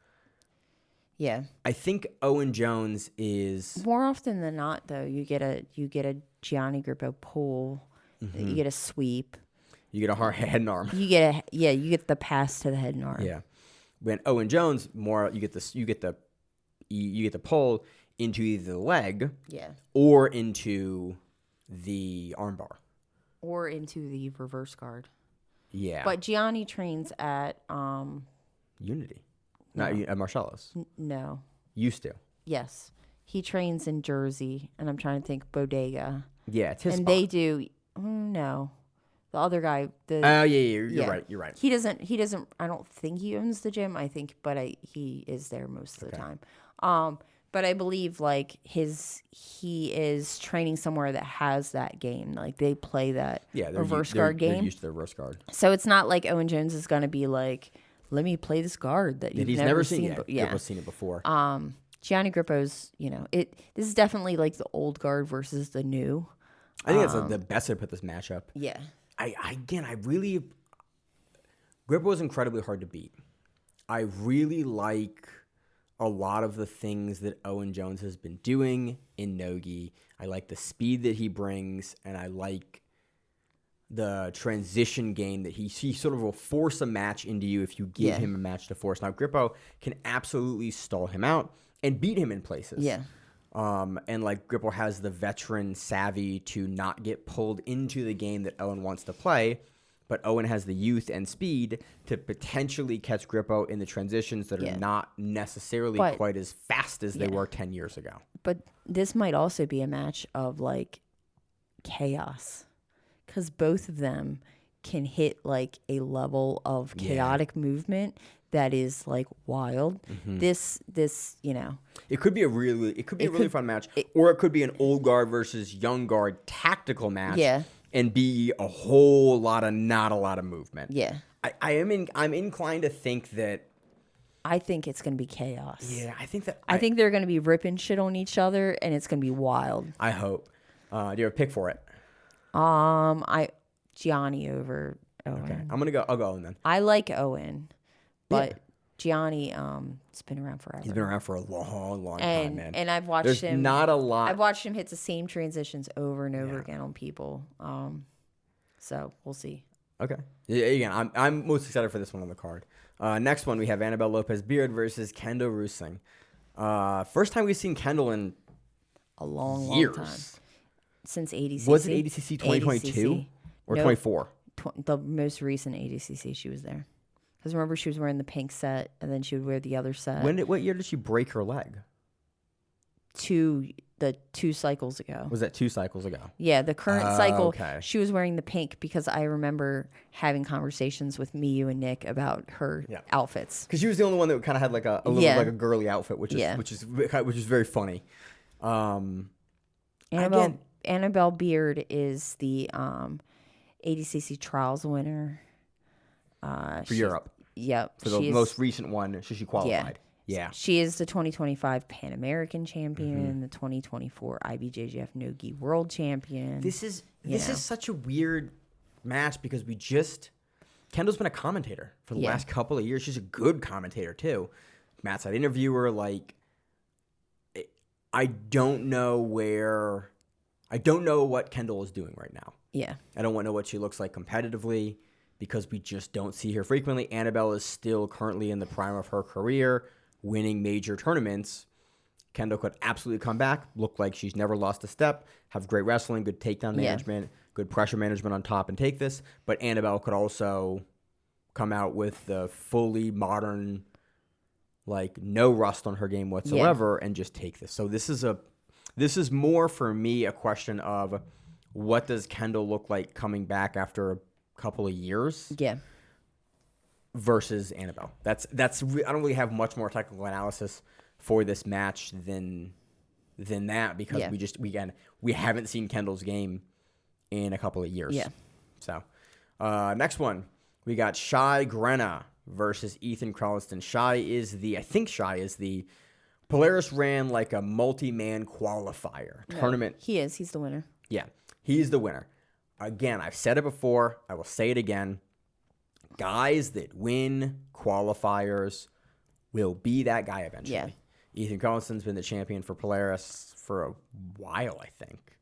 Yeah. I think Owen Jones is more often than not though, you get a Gianni Grippo pull, you get a sweep. You get a hard head and arm. You get the pass to the head and arm. Yeah. When Owen Jones you get the pull into either the leg or into the armbar. Or into the reverse guard. Yeah. But Gianni trains at Unity. Not at Marcello's. No. Used to. Yes. He trains in Jersey, and I'm trying to think Bodega. Yeah, it's his and spot. They do. No. The other guy. Oh, you're right. You're right. He doesn't, I don't think he owns the gym, but he is there most of the time. But I believe like he is training somewhere that has that game. Like they play that reverse guard game. They're used to the reverse guard. So it's not like Owen Jones is going to be like, let me play this guard that he's never seen. Grippo's seen it before. Gianni Grippo's, this is definitely like the old guard versus the new. I think that's the best way to put this matchup. Yeah. Grippo is incredibly hard to beat. I really like a lot of the things that Owen Jones has been doing in Nogi. I like the speed that he brings, and I like the transition game that he sort of will force a match into you if you give him a match to force. Now, Grippo can absolutely stall him out and beat him in places. Yeah. And like Grippo has the veteran savvy to not get pulled into the game that Owen wants to play, but Owen has the youth and speed to potentially catch Grippo in the transitions that are not necessarily quite as fast as they were 10 years ago. But this might also be a match of like chaos, because both of them can hit like a level of chaotic movement that is like wild. This it could be a really fun match, or it could be an old guard versus young guard tactical match. Yeah. And be a whole lot of not a lot of movement. Yeah. I'm inclined to think that. I think it's going to be chaos. Yeah, I think that. I think they're going to be ripping shit on each other, and it's going to be wild. I hope. Do you have a pick for it? Gianni over Owen. Okay, I'll go Owen then. I like Owen, but Gianni, it's been around forever. He's been around for a long time, man. And I've watched him. Not a lot. I've watched him hit the same transitions over and over again on people. So we'll see. Okay. Yeah, again, I'm most excited for this one on the card. Next one, we have Annabelle Lopez Beard versus Kendall Rusing. First time we've seen Kendall in a long time. Since ADCC. Was it ADCC 2022 or 24? The most recent ADCC, she was there. Because remember, she was wearing the pink set, and then she would wear the other set. What year did she break her leg? two cycles ago. Was that 2 cycles ago? Yeah, the current cycle. Okay. She was wearing the pink because I remember having conversations with me, you, and Nick about her outfits. Because she was the only one that kind of had like a little like a girly outfit, which is very funny. Annabelle Beard is the ADCC trials winner for Europe. Yep. For the most recent one, she qualified. Yeah. She is the 2025 Pan American champion, the 2024 IBJJF NoGi World champion. This is such a weird match because Kendall's been a commentator for the last couple of years. She's a good commentator too. Matt side interviewer. Like, I don't know what Kendall is doing right now. Yeah. I don't know what she looks like competitively because we just don't see her frequently. Annabelle is still currently in the prime of her career, winning major tournaments. Kendall could absolutely come back, look like she's never lost a step, have great wrestling, good takedown management, good pressure management on top and take this. But Annabelle could also come out with the fully modern, like no rust on her game whatsoever and just take this. So this is more for me a question of what does Kendall look like coming back after a couple of years? Yeah. Versus Annabelle. I don't really have much more technical analysis for this match than that because we haven't seen Kendall's game in a couple of years. Yeah. So next one, we got Shai Grenna versus Ethan Crowliston. Shai is the Polaris ran like a multi-man qualifier tournament. He's the winner. Yeah. He's the winner. Again, I've said it before. I will say it again. Guys that win qualifiers will be that guy eventually. Yeah. Ethan Collinson's been the champion for Polaris for a while, I think.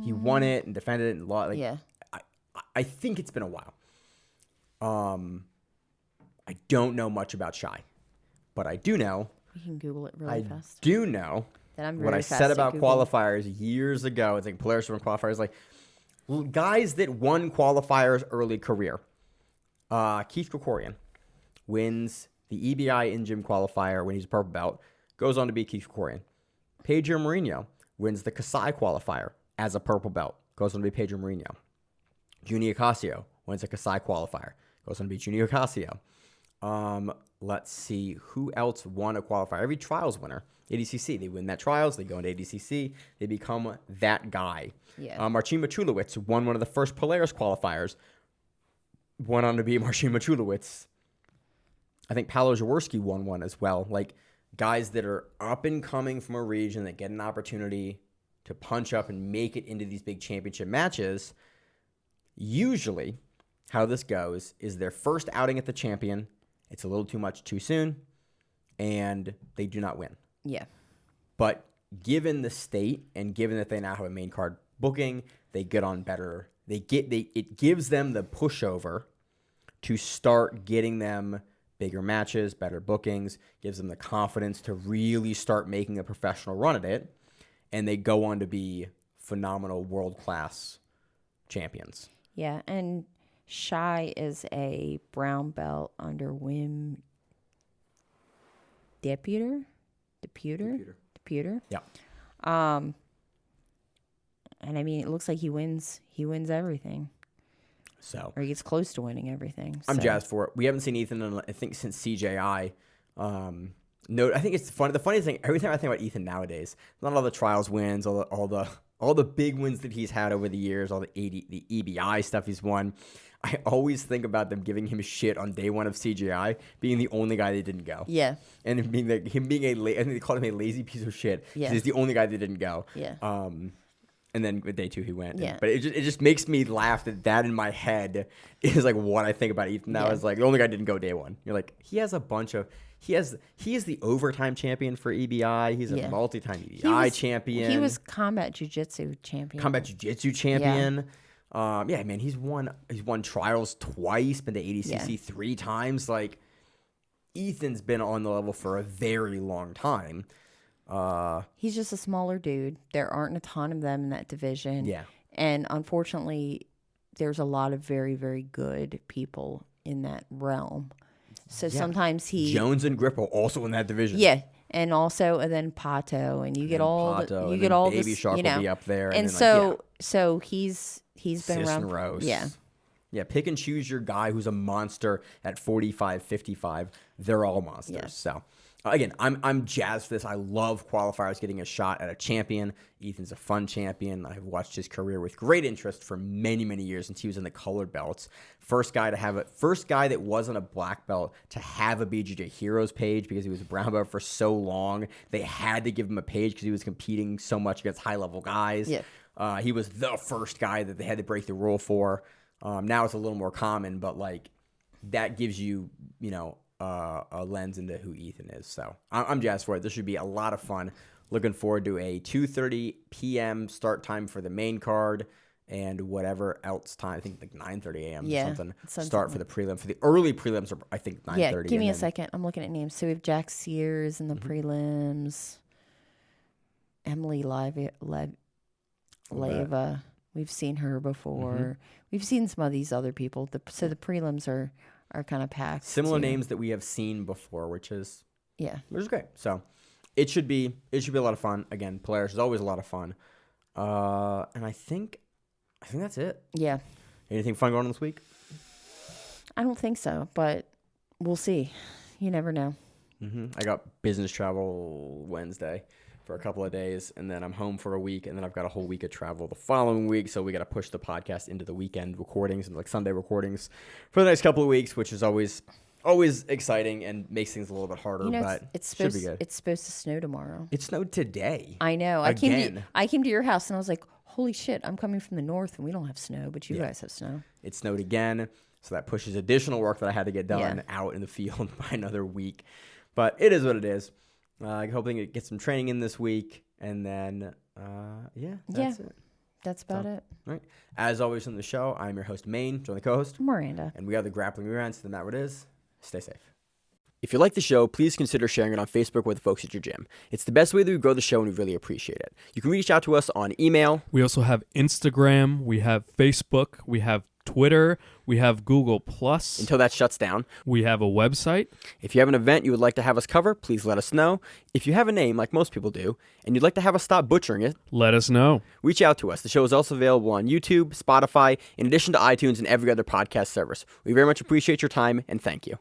He won it and defended it and lost. I think it's been a while. I don't know much about Shai, but I do know. You can Google it really fast. I do know that I'm what I said about qualifiers years ago. It's like Polaris won qualifiers, like guys that won qualifiers early career. Keith Krikorian wins the EBI in-gym qualifier when he's a purple belt, goes on to beat Keith Krikorian. Pedro Marinho wins the Kasai qualifier as a purple belt, goes on to beat Pedro Marinho. Junior Ocasio wins the Kasai qualifier, goes on to beat Junior Ocasio. Let's see who else won a qualifier. Every trials winner, ADCC, they win that trials, they go into ADCC, they become that guy. Yeah. Marcin Machulowicz won one of the first Polaris qualifiers, went on to be Marcin Machulowicz. I think Paolo Jaworski won one as well. Like guys that are up and coming from a region that get an opportunity to punch up and make it into these big championship matches. Usually how this goes is their first outing at the champion. It's a little too much too soon, and they do not win. Yeah. But given the state and given that they now have a main card booking, they get on better. It gives them the pushover to start getting them bigger matches, better bookings, gives them the confidence to really start making a professional run at it, and they go on to be phenomenal world-class champions. Yeah, and Shai is a brown belt under Wim Deputer. Yeah. And I mean, it looks like he wins everything. So, or he gets close to winning everything. I'm jazzed for it. We haven't seen Ethan, I think, since CJI. No, I think it's fun. The funniest thing, every time I think about Ethan nowadays, not all the trials wins, all the big wins that he's had over the years, all the EBI stuff he's won. I always think about them giving him shit on day one of CJI, being the only guy that didn't go. Yeah. And I think they called him a lazy piece of shit. Yeah. He's the only guy that didn't go. Yeah. And then with day two he went. Yeah. But it just makes me laugh that in my head is like what I think about Ethan now. Is like the only guy didn't go day one. You're like, he has a bunch of he is the overtime champion for EBI. He's a multi-time EBI champion. He was combat jiu-jitsu champion. Yeah, man, he's won trials twice, been to ADCC 3 times. Like, Ethan's been on the level for a very long time. He's just a smaller dude. There aren't a ton of them in that division. Yeah. And unfortunately, there's a lot of very, very good people in that realm. So sometimes Jones and Grippo also in that division. Yeah. and also and then Pato, and you get all Pato, you get all Baby this, Shark you know, will be up there, and then, so so he's been around. Cisneros. Yeah, pick and choose your guy who's a monster at 45, 55. They're all monsters. Yeah. So, again, I'm jazzed for this. I love qualifiers getting a shot at a champion. Ethan's a fun champion. I've watched his career with great interest for many, many years since he was in the colored belts. First guy that wasn't a black belt to have a BJJ Heroes page because he was a brown belt for so long. They had to give him a page because he was competing so much against high-level guys. Yeah. He was the first guy that they had to break the rule for. Now it's a little more common, but like that gives you, a lens into who Ethan is. So I'm jazzed for it. This should be a lot of fun. Looking forward to a 2:30 p.m. start time for the main card and whatever else time. I think like 9:30 a.m. or something. Start for the prelim. For the early prelims are I think 9:30. Yeah, give me a second. I'm looking at names. So we have Jack Sears in the prelims. Emily Leva. We've seen her before. We've seen some of these other people. So the prelims are kind of packed. Similar names that we have seen before, which is great. So it should be a lot of fun. Again, Polaris is always a lot of fun. And I think that's it. Yeah. Anything fun going on this week? I don't think so, but we'll see. You never know. I got business travel Wednesday for a couple of days, and then I'm home for a week, and then I've got a whole week of travel the following week, so we got to push the podcast into the weekend recordings and like Sunday recordings for the next couple of weeks, which is always exciting and makes things a little bit harder, but it's should be good. It's supposed to snow tomorrow. It snowed today. I know. I came to your house, and I was like, holy shit, I'm coming from the north, and we don't have snow, but you guys have snow. It snowed again, so that pushes additional work that I had to get done out in the field by another week, but it is what it is. Hoping to get some training in this week, and then, that's it. That's about it. All right. As always on the show, I'm your host, Maine, join the co-host, Miranda. And we are the Grappling Miranda, no matter what it is, stay safe. If you like the show, please consider sharing it on Facebook with the folks at your gym. It's the best way that we grow the show, and we really appreciate it. You can reach out to us on email. We also have Instagram. We have Facebook. We have Twitter. We have Google+. Until that shuts down. We have a website. If you have an event you would like to have us cover, please let us know. If you have a name, like most people do, and you'd like to have us stop butchering it, let us know. Reach out to us. The show is also available on YouTube, Spotify, in addition to iTunes and every other podcast service. We very much appreciate your time, and thank you.